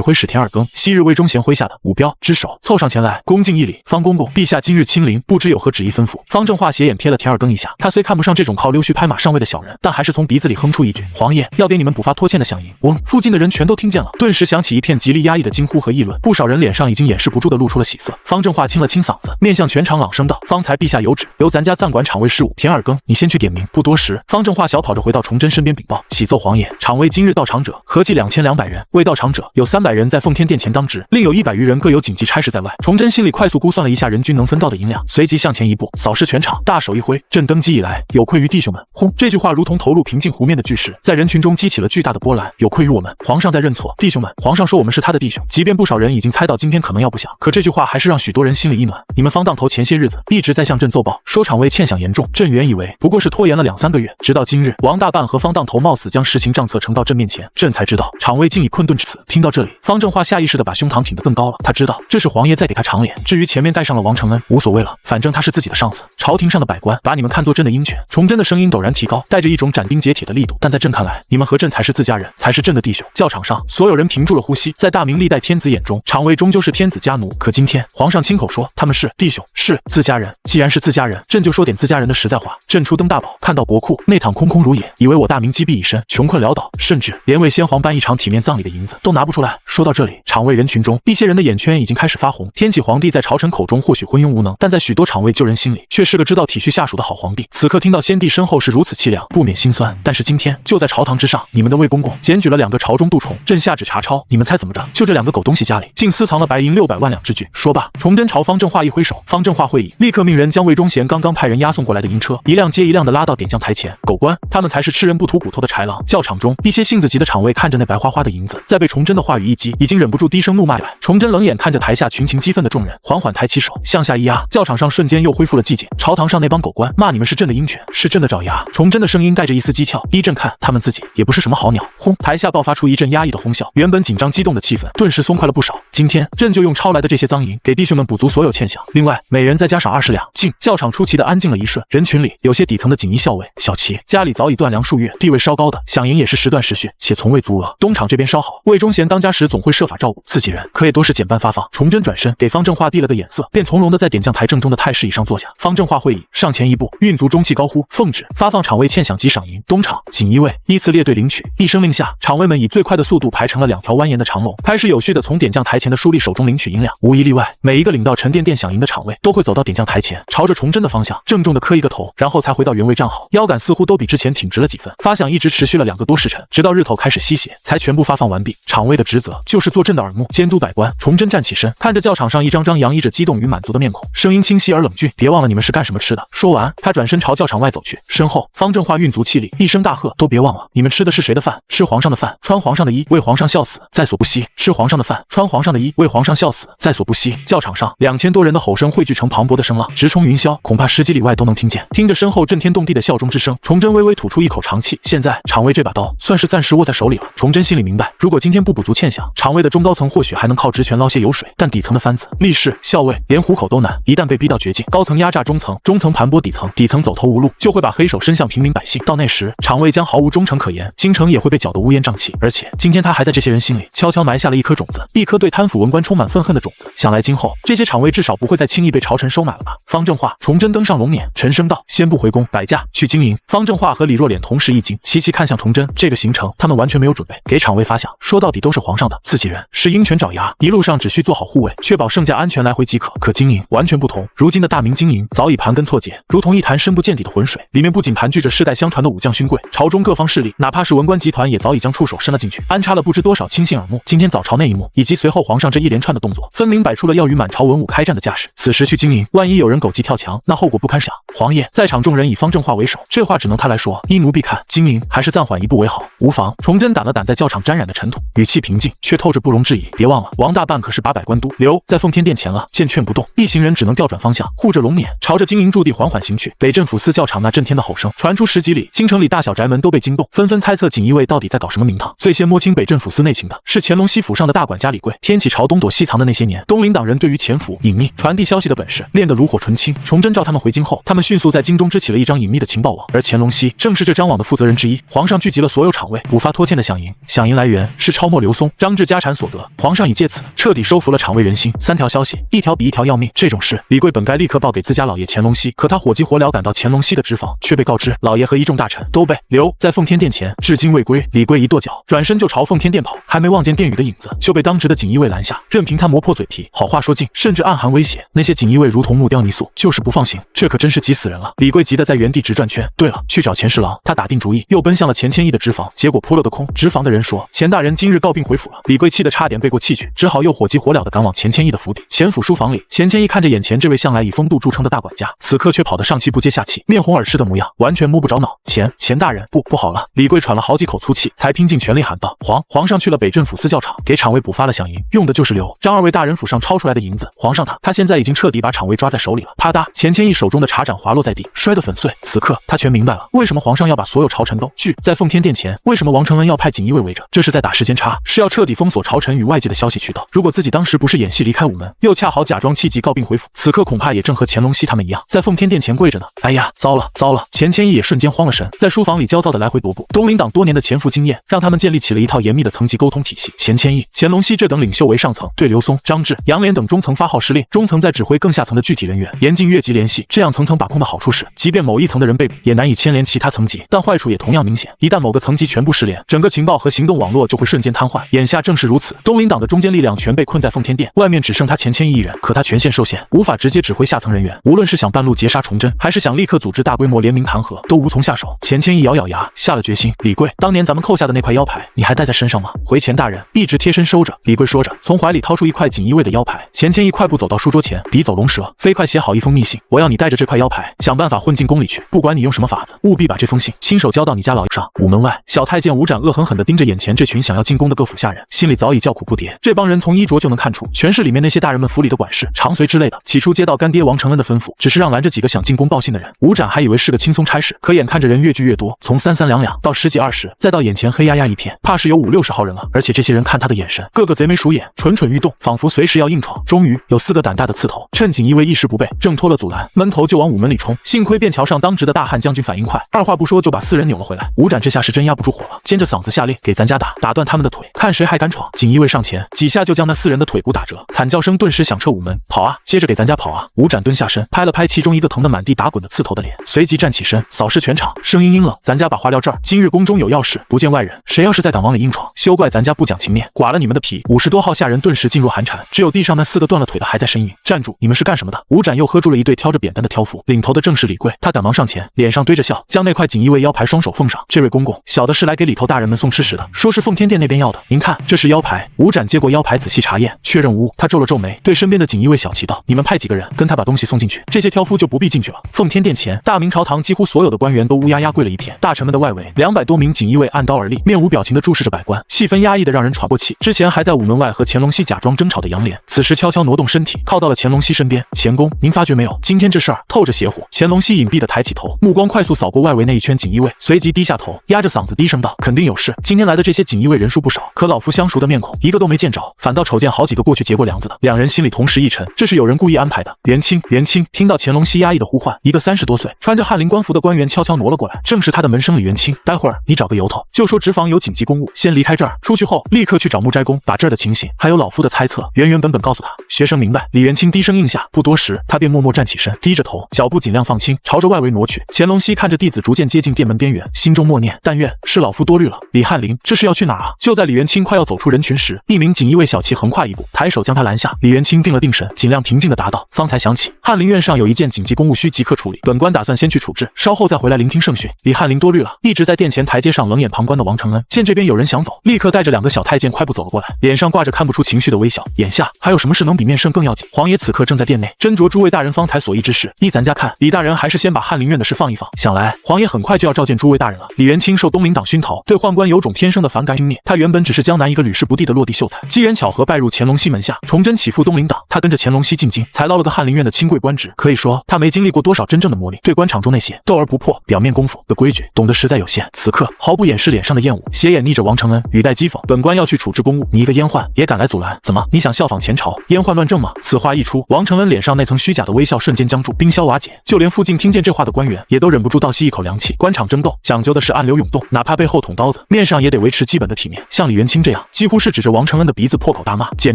A: 挥使田尔庚，昔日魏忠贤麾下的武彪之首，凑上前来，恭敬一礼。方公公，陛下今日亲临，不知有何旨意吩咐？方正化斜眼瞥了田尔庚一下，他虽看不上这种靠溜须拍马上位的小人，但还是从鼻子里哼出一句：“皇爷要点你们补发拖欠的饷银。”嗡！附近的人全都听见了，顿时响起一片极力压抑的惊呼和议论，不少人脸上已经掩饰不住的露出了喜色。方正化清了清嗓子，面向全场朗声道：“方才陛下有旨，由咱家暂管场卫事务。田尔庚，你先去点名。”不多时，方正化小跑着回到崇祯身边禀报：“启奏皇爷，场卫今日到场者合计2200人，未到场者有300人在奉天殿前当值，另有100余人各有紧急差事在外。”崇祯心里快速估算了一下人均能分到的银两，随即向前一步，扫视全场，大手一挥：“朕登基以来，有愧于弟兄们。”轰！这句话如同投入平静湖面的巨石，在人群中激起了巨大的波澜。有愧于我们，皇上在认错，弟兄们，皇上说我们是他的弟兄。即便不少人已经猜到今天可能要不祥，可这句话还是让许多人心里一暖。你们方当头前些日子一直在向朕奏报，说场卫欠饷严重，朕原以为不过是拖延了2-3个月，直到今日，王大半和方当头貌似将实情账册呈到朕面前，朕才知道场卫竟已困顿至此。听到这里，方正化下意识地把胸膛挺得更高了，他知道这是皇爷在给他长脸。至于前面带上了王承恩，无所谓了，反正他是自己的上司，朝廷上的百官把你们看作朕的鹰犬。崇祯的声音陡然提高，带着一种斩钉截铁的力度，但在朕看来，你们和朕才是自家人，才是朕的弟兄。教场上，所有人屏住了呼吸。在大明历代天子眼中，场卫终究是天子家奴，可今天皇上亲口说他们是弟兄，是自家人。既然是自家人，朕就说点自家人的实在话。朕初登大宝，看到国库内躺空空如也，以为我大明积弊已深，穷困潦倒，甚至连为先皇办一场体面葬礼的银子都拿不出来。说到这里，场卫人群中一些人的眼圈已经开始发红。天启皇帝在朝臣口中或许昏庸无能，但在许多场卫旧人心里却是个知道体恤下属的好皇帝。此刻听到先帝身后是如此凄凉，不免心酸。但是今天就在朝堂之上，你们的魏公公检举了2个朝中蠹虫，朕下旨查抄，你们猜怎么着？就这2个狗东西家里竟私藏了白银600万两之巨。说罢，崇祯朝方正化一挥手，方正化会议立刻命人将魏忠贤刚刚派人押送过来的银车一辆接一辆的拉到点将台前。狗官，他们才是吃人不吐骨头的豺狼。教场中一些性子急的场卫看着那白花花的银子，在被崇祯的话语一击，已经忍不住低声怒骂起来。崇祯冷眼看着台下群情激愤的众人，缓缓抬起手向下一压，教场上瞬间又恢复了寂静。朝堂上那帮狗官骂你们是朕的鹰犬，是朕的爪牙。崇祯的声音带着一丝讥诮，依朕看他们自己也不是什么好鸟。轰！台下爆发出一阵压抑的哄笑，原本紧张激动的气氛顿时松快了不少。今天朕就用抄来的这些赃银给弟兄们补足所有欠饷，另外每人再加上20两。静！教场出奇的安静了一瞬，人群里有些底层的锦衣校尉、小旗，家里早已断粮数月，地位稍高的饷银也是时断时续，且从未足额。东厂这边稍好，魏忠贤当家时总会设法照顾自己人，可也多是减半发放。崇祯转身给方正化递了个眼色，便从容的在点将台正中的太师椅上坐下。方正化会议上前一步，运足中气高呼：“奉旨发放场卫欠饷及赏银。”东厂、锦衣卫依次列队领取。一声令下，场卫们以最快的速度排成了2条蜿蜒的长龙，开始有序的从点将台前的书吏手中领取银两。无一例外，每一个领到沉甸甸饷银的场卫都会走到点将台前，朝着崇祯的方向郑重的磕一个头，然后才回到原位站好，腰杆似乎都比之前挺直了几分。发饷一直持续了2个多时辰，直到日头开始西斜，才全部发放完毕。场卫的职责就是做朕的耳目，监督百官。崇祯站起身，看着教场上一张张洋溢着激动与满足的面孔，声音清晰而冷峻：“别忘了你们是干什么吃的。”说完，他转身朝教场外走去。身后，方正化运足气力，一声大喝：“都别忘了，你们吃的是谁的饭？吃皇上的饭，穿皇上的衣，为皇上笑死，在所不惜；吃皇上的饭，穿皇上的衣，为皇上笑死，在所不惜。”教场上2000多人的吼声汇聚成磅礴的声浪，直冲云霄，恐怕10几里外都能听见。听着身后震天动地的效忠之声，崇祯微微吐出一口长气。现在场卫这把刀算是暂时握在手里了。崇祯心里明白，如果今天不补足欠饷，场卫的中高层或许还能靠职权捞些油水，但底层的番子、吏士、校尉连糊口都难。一旦被逼到绝境，高层压榨中层，中层盘剥底层，底层走投无路，就会把黑手伸向平民百姓。到那时，场卫将毫无忠诚可言，京城也会被搅得乌烟瘴气。而且今天他还在这些人心里悄悄埋下了一颗种子，一颗对他贪腐文官充满愤恨的种子，想来今后这些厂位至少不会再轻易被朝臣收买了吧。方正化、崇祯登上龙辇，陈升道：先不回宫，摆驾去经营。方正化和李若莲同时一惊，齐齐看向崇祯。这个行程他们完全没有准备，给厂位发饷，说到底都是皇上的，自己人是鹰犬爪牙，一路上只需做好护卫，确保圣驾安全来回即可。可经营完全不同，如今的大明经营早已盘根错节，如同一潭深不见底的浑水，里面不仅盘踞着世代相传的武将勋贵，朝中各方势力，哪怕是文官集团也早已将触手伸了进去，安插了不知多少亲信耳目。今天早朝那一幕，以及随后皇上这一连串的动作，分明摆出了要与满朝文武开战的架势。此时去经营，万一有人狗急跳墙，那后果不堪想。皇爷，在场众人以方正化为首，这话只能他来说，依奴婢看，经营还是暂缓一步为好。无妨。崇祯掸了掸在教场沾染的尘土，语气平静，却透着不容置疑。别忘了，王大办可是把百官都留在奉天殿前了。见劝不动，一行人只能调转方向，护着龙辇，朝着经营驻地缓缓行去。北镇抚司教场那震天的吼声传出10几里，京城里大小宅门都被惊动，纷纷猜测锦衣卫到底在搞什么名堂。最先摸清北镇抚司内情的是乾隆西府上的大管家李贵。天启朝东躲西藏的那些年，东林党人对于潜伏、隐秘、传递消息的本事练得炉火纯青。崇祯召他们回京后，他们迅速在京中支起了一张隐秘的情报网，而乾隆西正是这张网的负责人之一。皇上聚集了所有厂卫，补发拖欠的饷银，饷银来源是抄没刘松、张志家产所得。皇上已借此彻底收服了厂卫人心。3条消息，一条比一条要命。这种事，李贵本该立刻报给自家老爷乾隆西，可他火急火燎赶到乾隆西的职房，却被告知老爷和一众大臣都被留在奉天殿前，至今未归。李贵一跺脚，转身就朝奉天殿跑，还没望见殿宇的影子，就被当值的锦衣卫拦下，任凭他磨破嘴皮，好话说尽，甚至暗含威胁。那些锦衣卫如同木雕泥塑，就是不放行，这可真是急死人了。李贵急得在原地直转圈。对了，去找钱侍郎。他打定主意，又奔向了钱谦益的职房，结果扑了个空。职房的人说，钱大人今日告病回府了。李贵气得差点背过气去，只好又火急火燎地赶往钱谦益的府邸。钱府书房里，钱谦益看着眼前这位向来以风度著称的大管家，此刻却跑得上气不接下气，面红耳赤的模样，完全摸不着脑。钱大人，不好了！李贵喘了好几口粗气，才拼尽全力喊道：皇上去了北镇抚司教场，给厂卫补发了饷银，用的就是刘张二位大人府上抄出来的银子。皇上他现在已经彻底把厂卫抓在手里了。啪嗒，钱谦益手中的茶盏滑落在地，摔得粉碎。此刻他全明白了，为什么皇上要把所有朝臣都聚在奉天殿前，为什么王承恩要派锦衣卫围着，这是在打时间差，是要彻底封锁朝臣与外界的消息渠道。如果自己当时不是演戏离开午门，又恰好假装气急告病回府，此刻恐怕也正和乾隆西他们一样，在奉天殿前跪着呢。哎呀，糟了！钱谦益也瞬间慌了神，在书房里焦躁的来回踱步。东林党多年的潜伏经验，让他们建立起了一套严密的层级沟通体系。钱谦益、乾隆西这等领袖为上层，对刘松、张志、杨涟等中层发号施令，中层在指挥更下层的具体人员，严禁越级联系。这样层层把控的好处是，即便某一层的人被捕，也难以牵连其他层级，但坏处也同样明显。一旦某个层级全部失联，整个情报和行动网络就会瞬间瘫痪。眼下正是如此，东林党的中坚力量全被困在奉天殿，外面只剩他钱谦益一人，可他权限受限，无法直接指挥下层人员，无论是想半路截杀崇祯，还是想立刻组织大规模联名弹劾，都无从下手。钱谦益咬咬牙，下了决心：李贵，当年咱们扣下的那块腰牌，你还带在身上吗？回钱大人，一直贴身收着。李贵说着，从怀里掏出一块锦衣卫的腰牌。钱谦益快步走到书桌前，笔走龙蛇，飞快写好一封密信：我要你带着这块腰牌，想办法混进宫里去，不管你用什么法子，务必把这封信亲手交到你家老爷上。午门外，小太监吴展恶狠狠地盯着眼前这群想要进宫的各府下人，心里早已叫苦不迭。这帮人从衣着就能看出，全是里面那些大人们府里的管事、长随之类的。起初接到干爹王承恩的吩咐，只是让拦着几个想进宫报信的人，吴展还以为是个轻松差事，可眼看着人越聚越多，从3、3、2、2到10几20，再到眼前黑压压一片，怕是有50、60号人了。而且这些人看他的眼神，个个贼眉鼠眼，蠢蠢欲动，仿佛随时要硬闯。终于有4个胆大的刺头，趁锦衣卫一时不备，挣脱了阻拦，闷头就往午门里冲。幸亏便桥上当值的大汉将军反应快，二话不说就把4人扭了回来。吴展这下是真压不住火了，尖着嗓子下令：给咱家打断他们的腿，看谁还敢闯！锦衣卫上前，几下就将那4人的腿骨打折，惨叫声顿时响彻午门。跑啊！接着给咱家跑啊！吴展蹲下身，拍了拍其中一个疼得满地打滚的刺头的脸，随即站起身，扫视全场，声音阴冷：咱家把话撂这儿，今日宫中有要事，不见外人，谁要是再敢往里硬闯，休怪咱家不讲情面，剐了你们的皮！50多号下人顿时噤若寒蝉，只有地上那4个断了腿的还在呻吟。站住！你们是干什么的？吴展又喝住了一对挑着扁担的挑夫，领头的正是李贵，他赶忙上前，脸上堆着笑，将那块锦衣卫腰牌双手奉上。这位公公，小的是来给里头大人们送吃食的，说是奉天殿那边要的，您看这是腰牌。吴展接过腰牌仔细查验，确认无误，他皱了皱眉，对身边的锦衣卫小旗道：你们派几个人跟他把东西送进去，这些挑夫就不必进去了。奉天殿前，大明朝堂几乎所有的官员都乌压压跪了一片，大臣们的外围200多名锦衣卫按刀而立，面无表情地注视着百官，气氛压抑得让人喘过气。之前还在午门外和乾隆西假装争吵的杨涟，此时悄悄挪动身体，靠到了乾隆西身边。乾公，您发觉没有，今天这事儿透着邪乎。乾隆西隐蔽地抬起头，目光快速扫过外围那一圈锦衣卫，随即低下头，压着嗓子低声道：肯定有事。今天来的这些锦衣卫人数不少，可老夫相熟的面孔一个都没见着，反倒瞅见好几个过去结过梁子的。两人心里同时一沉，这是有人故意安排的。元清，元清！听到乾隆西压抑的呼唤，一个30多岁穿着翰林官服的官员悄悄挪了过来，正是他的门生李元清。待会儿你找个由头，就说职房有紧急公务，先离开这儿，出去后立刻去找木斋公，把这儿的情形还有老夫的猜测，原本告诉他，学生明白。李元清低声应下，不多时，他便默默站起身，低着头，脚步尽量放轻，朝着外围挪去。乾隆熙看着弟子逐渐接近殿门边缘，心中默念：但愿是老夫多虑了。李翰林，这是要去哪儿啊？就在李元清快要走出人群时，一名锦衣卫小骑横跨一步，抬手将他拦下。李元清定了定神，尽量平静地答道：方才想起翰林院上有一件紧急公务需即刻处理，本官打算先去处置，稍后再回来聆听圣训。李翰林多虑了。一直在殿前台阶上冷眼旁观的王承恩见这边有人想走，立刻带着2个小太监快步走了过来，脸上挂着看不出情绪的微笑。眼下还有什么事能比面圣更要紧？皇爷此刻正在殿内斟酌诸位大人方才所议之事，依咱家看，李大人还是先把翰林院的事放一放。想来皇爷很快就要召见诸位大人了。李元清受东林党熏陶，对宦官有种天生的反感心念。他原本只是江南一个屡试不第的落地秀才，机缘巧合拜入乾隆熙门下，崇祯起复东林党。他跟着乾隆熙进京，才捞了个翰林院的清贵官职。可以说他没经历过多少真正的磨砺，对官场中那些斗而不破、表面功夫的规矩懂得实在有限。此刻毫不掩饰脸上的厌恶，斜眼睨着王承恩，语带讥讽：本官要去处置公务，你一个阉宦也敢来阻拦？怎么，你想效仿前朝阉宦乱政吗？此话一出，王承恩脸上那层虚假的微笑瞬间僵住，冰消瓦解。就连附近听见这话的官员也都忍不住倒吸一口凉气。官场争斗讲究的是暗流涌动，哪怕背后捅刀子，面上也得维持基本的体面。像李元清这样几乎是指着王承恩的鼻子破口大骂，简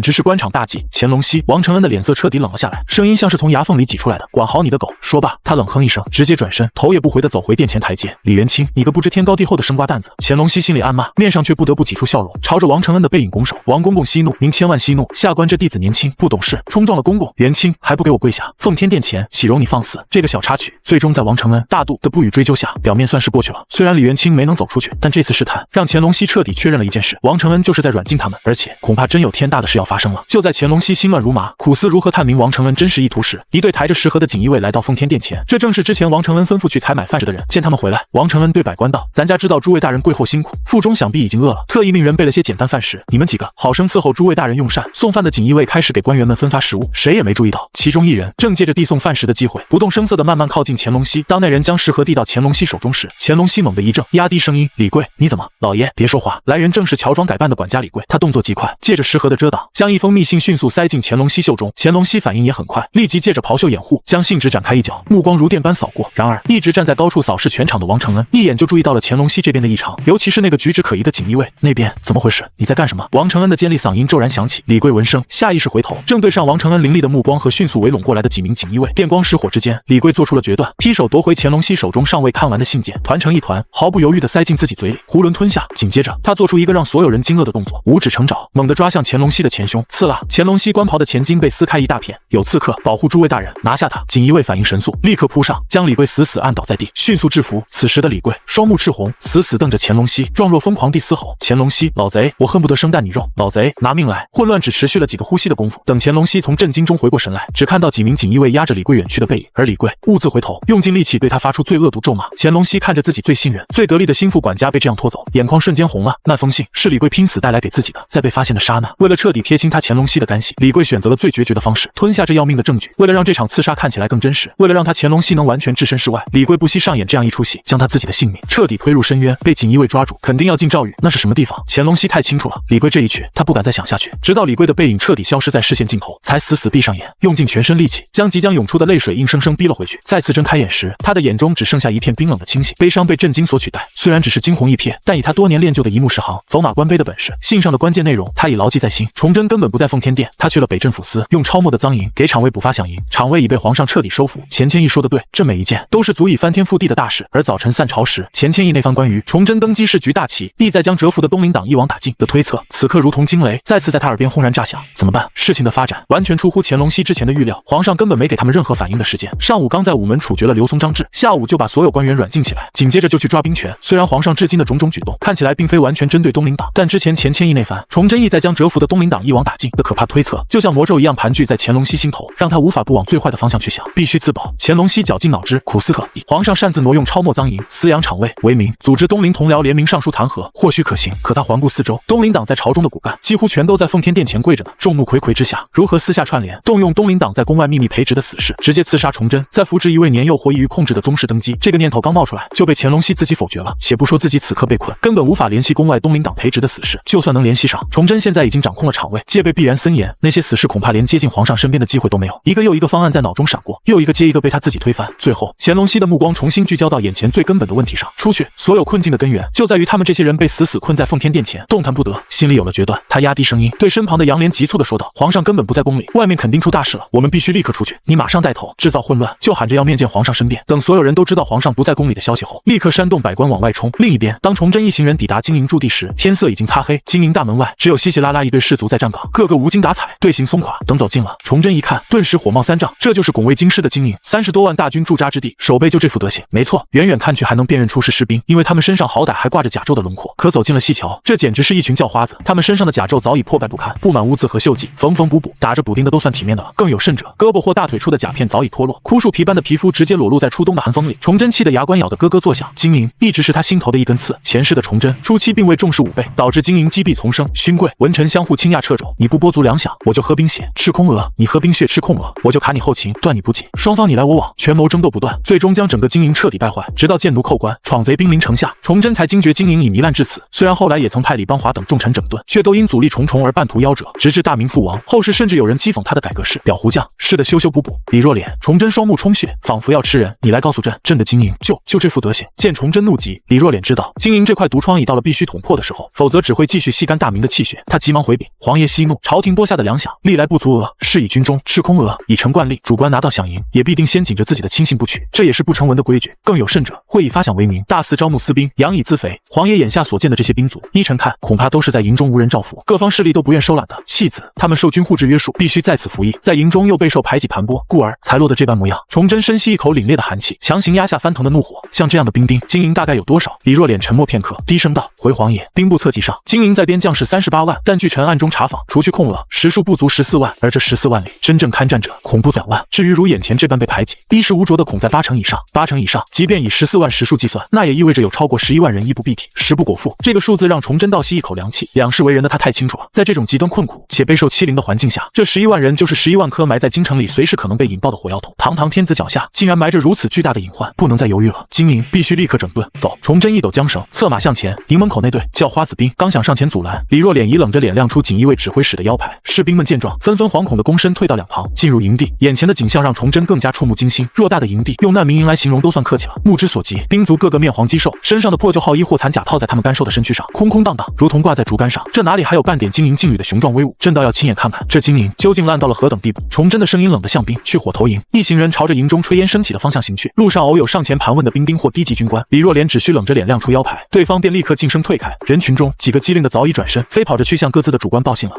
A: 直是官场大忌。乾隆熙，王承恩的脸色彻底冷了下来，声音像是从牙缝里挤出来的：管好你的狗！说罢，他冷哼一声，直接转身，头也不回地走回殿前台阶。李元清，你个不知天高地厚的生瓜蛋子！乾隆熙心里暗骂，面上却不得不挤出笑容，朝着王承恩的背影拱手。王公公息怒，您千万息怒，下官这弟子年轻不懂事，冲撞了公公。元清，还不给我跪下！奉天殿前岂容你放肆！这个小插曲最终在王承恩大度的不予追究下，表面算是过去了。虽然李元清没能走出去，但这次试探让乾隆熙彻底确认了一件事：王承恩就是在软禁他们，而且恐怕真有天大的事要发生了。就在乾隆熙心乱如麻，苦思如何探明王承恩真实意图时，一队抬着食盒的锦衣卫来到奉天殿前。这正是之前王承恩吩咐去采买饭食的人。见他们回来，王承恩对百官道：咱家知道诸位大人贵后辛苦，腹中想必已经饿了，特意命人备了些简单饭食，你们几个好生伺候诸位大人用膳。送饭的锦衣卫开始给官员们分发食物，谁也没注意到其中一人正借着递送饭食的机会，不动声色地慢慢靠近乾隆熙。当那人将食盒递到乾隆熙手中时，乾隆熙猛地一怔，压低声音：李贵，你怎么？老爷别说话。来人正是乔装改扮的管家李贵，他动作极快，借着食盒的遮挡，将一封密信迅速塞进乾隆熙袖中。乾隆熙反应也很快，立即借着袍袖掩护，将信纸展开一角，目光如电般扫过。然而一直站在高处扫视全场的王承恩一眼就注意到了乾隆熙这边的异常，尤其是那个举止可疑的锦衣卫。那边怎么回事？你在干什么？王承恩的尖利嗓音骤然响起。李贵闻声下意识回头，正对上王承恩凌厉的目光和迅速围拢过来的几名锦衣卫。电光石火之间，李贵做出了决断，劈手夺回乾隆熙手中尚未看完的信件，团成一团，毫不犹豫地塞进自己嘴里，囫囵吞下。紧接着他做出一个让所有人惊愕的动作，五指成爪，猛地抓向乾隆熙的前胸。刺啦！乾隆熙官袍的前襟被撕开一大片。有刺客，保护诸位大人，拿下他！锦衣卫反应神速，立刻扑上，将李贵死死按倒在地，迅速制服。此时的李贵双目赤红，死死瞪着乾隆熙，状若疯狂地嘶吼：乾隆熙，老贼，我恨不得生啖你肉！老贼，拿命来！混乱只持续了几个呼吸的功夫，等乾隆熙从震惊中回过神来，只看到几名锦衣卫压着李贵远去的背影，而李贵兀自回头，用尽力气对他发出最恶毒咒骂。乾隆熙看着自己最信任、最得力的心腹管家被这样拖走，眼眶瞬间红了。那封信是李贵拼死带来给自己的，在被发现的刹那，为了彻底撇清他乾隆熙的干系，李贵选择了最决绝的方式，吞下这要命的证据。为了让这场刺杀看起来更真实，为了让他乾隆熙能完全置身事外，李贵不惜上演这样一出戏，将他自己的性命彻底推入深渊。被锦衣卫抓住，肯定要进诏狱，那是什么地方？乾隆熙太清楚了。李贵这一曲，他不敢再想下去，直到李贵的背影彻底消失在视线尽头，才死死闭上眼，用尽全身力气，将即将涌出的泪水硬生生逼了回去。再次睁开眼时，他的眼中只剩下一片冰冷的清醒，悲伤被震惊所取代。虽然只是惊鸿一瞥，但以他多年练就的一目十行、走马观碑的本事，信上的关键内容他已牢记在心。崇祯根本不在奉天殿，他去了北镇抚司，用超墨的赃银给厂卫补发饷银，厂卫已被皇上彻底收服。钱谦益说的对，这每一件都是足以翻天覆地的大事。而早晨散朝时，钱谦益那番关于崇祯登基是局大棋，意在将蛰伏的东林党一网打尽的推测，此刻如同惊雷，再次在他耳边轰然炸响。怎么办？事情的发展完全出乎乾隆熙之前的预料，皇上根本没给他们任何反应的时间。上午刚在午门处决了刘松、张志，下午就把所有官员软禁起来，紧接着就去抓兵权。虽然皇上至今的种种举动看起来并非完全针对东林党，但之前钱谦益那番崇祯意在将蛰伏的东林党一网打尽的可怕推测，就像魔咒一样盘踞在乾隆熙心头，让他无法不往最坏的方向去想，必须自保。乾隆熙绞尽脑汁，苦思可以皇上擅自挪用超墨赃银，私养厂卫为名，组织东林同僚联名上书弹劾，或许可行。可他环顾四周，东林党在朝中的骨干几乎全都在奉天殿前跪着呢。众目睽睽之下，如何私下串联，动用东林党在宫外秘密培植的死士，直接刺杀崇祯，再扶植一位年幼或易于控制的宗室登基？这个念头刚冒出来，就被乾隆熙自己否决了。且不说自己此刻被困，根本无法联系宫外东林党培植的死士，就算能联系上，崇祯现在已经掌控了厂卫，戒备必然森严，那些死士恐怕连接近皇上身边的机会都没有。一个又一个方案在脑中闪过，又一个接一个被他自己推翻。最后，乾隆熙的目光重新聚焦到眼前最根本的问题上，出去，所有困境的根源就在于他们这些人被死死困在奉天殿前，动弹不得。心里有了决断，他压低声音，对身旁的杨莲急促地说道：“皇上根本不在宫里，外面肯定出大事了，我们必须立刻出去。你马上带头，制造混乱，就喊着要面见皇上申辩。等所有人都知道皇上不在宫里的消息后，立刻煽动百官往外冲。”另一边，当崇祯一行人抵达金营驻地时，天色已经擦黑，金营大门外只有稀稀拉拉一队士卒在站岗，个个无精打采，队形松垮。等走近了，崇祯一看，顿时火冒三丈，这就是拱卫京师的精营，30多万大军驻扎之地，守备就这副德行。没错，远远看去还能辨认出是士兵，因为他们身上好歹还挂着甲胄的轮廓。可走近了细瞧，这简直是一群叫花子，他们身上的甲胄早已破败不堪，布满污渍和锈迹，缝缝补补，打着补丁的都算体面的了。更有甚者，胳膊或大腿处的甲片早已脱落，枯树皮般的皮肤直接裸露在初冬的寒风里。崇祯气得牙关咬得咯咯作响，金营一直是他心头的一根刺。前世的崇祯初期并未重视武备，导致金营积弊丛生，勋贵文臣相互倾轧掣肘，你不拨足粮饷，我就喝冰血吃空额；你喝冰血吃空额，我就卡你后勤断你补给。双方你来我往，权谋争斗不断，最终将整个金营彻底败坏，直到贱奴寇官，闯贼兵临城下，崇祯才惊觉金营已糜烂至此。虽然后来也曾派李邦华等重臣整顿，却都因阻力重重而半途夭折，直至大明覆亡。后世甚至有人讥讽他的改革是裱糊匠，是的修修补补。李若莲，崇祯双目充血，仿佛要吃人。你来告诉朕，朕的金营就这副德行。见崇祯怒极，李若莲知道金营这块毒疮已到了必须捅破的时候，否则只会继续吸干大明的气血。他急忙回禀皇爷息怒，朝廷拨下的粮饷历来不足额，是以军中吃空额，已成惯例。主官拿到饷银，也必定先紧着自己的亲信不取，这也是不成文的规矩。更有甚者，会以发饷为名，大肆招募私兵，养以自肥。皇爷眼下所见的这些兵卒，依臣看，恐怕都是在营中无人照拂，各方势力都不愿收揽的弃子。他们受军户制约束，必须在此服役，在营中又备受排挤盘剥，故而才落得这般模样。崇祯深吸一口凛冽的寒气，强行压下翻腾的怒火。像这样的兵丁，金营大概有多少？李若莲沉默片刻，低声道：“回皇爷，兵部侧记上，金营在边将士38万，但据臣暗中查访，除去空额，实数不足14万。而这14万里，真正堪战者恐不2万。至于如眼前这般被排挤、衣食无着的，恐在80%以上。80%以上，即便以14万实数计算，那也意味着有超过11万人衣不蔽体，食不果腹。这个数字让崇祯倒吸一口凉气。两世为人的他太清楚了，在这种极端困苦且备受欺凌的环境下，这11万人就是11万颗埋在京城里随时可能被引爆的火药桶。堂堂天子脚下，竟然埋着如此巨大的隐患，不能再犹豫了。金营必须立刻整顿。走！崇祯一抖缰绳，策马向前。营门口那队叫花子兵刚想上前阻拦，李若莲已冷着脸亮出锦衣卫指挥使的腰牌。士兵们见状，纷纷惶恐的躬身退到两旁。进入营地，眼前的景象让崇祯更加触目惊心。偌大的营地，用难民营来形容都算客气了。目之所及，兵卒个个面黄肌瘦，身上的破旧号衣或残甲套在他们干瘦的身躯上，空空荡荡，如同挂在竹竿上。这哪里还有半点金营劲旅的雄壮威武？朕倒要亲眼看看这金营究竟烂到了何等地步。崇祯的声音冷得像冰。去火头营，一行人朝着营中炊烟升起的方向行去。路上偶有上前盘问的兵丁或低级军官，李若莲只需冷着脸亮出腰牌，对方便立刻晋升退开。人群中几个机灵的早已转身，飞跑着去向各自的主官报信了。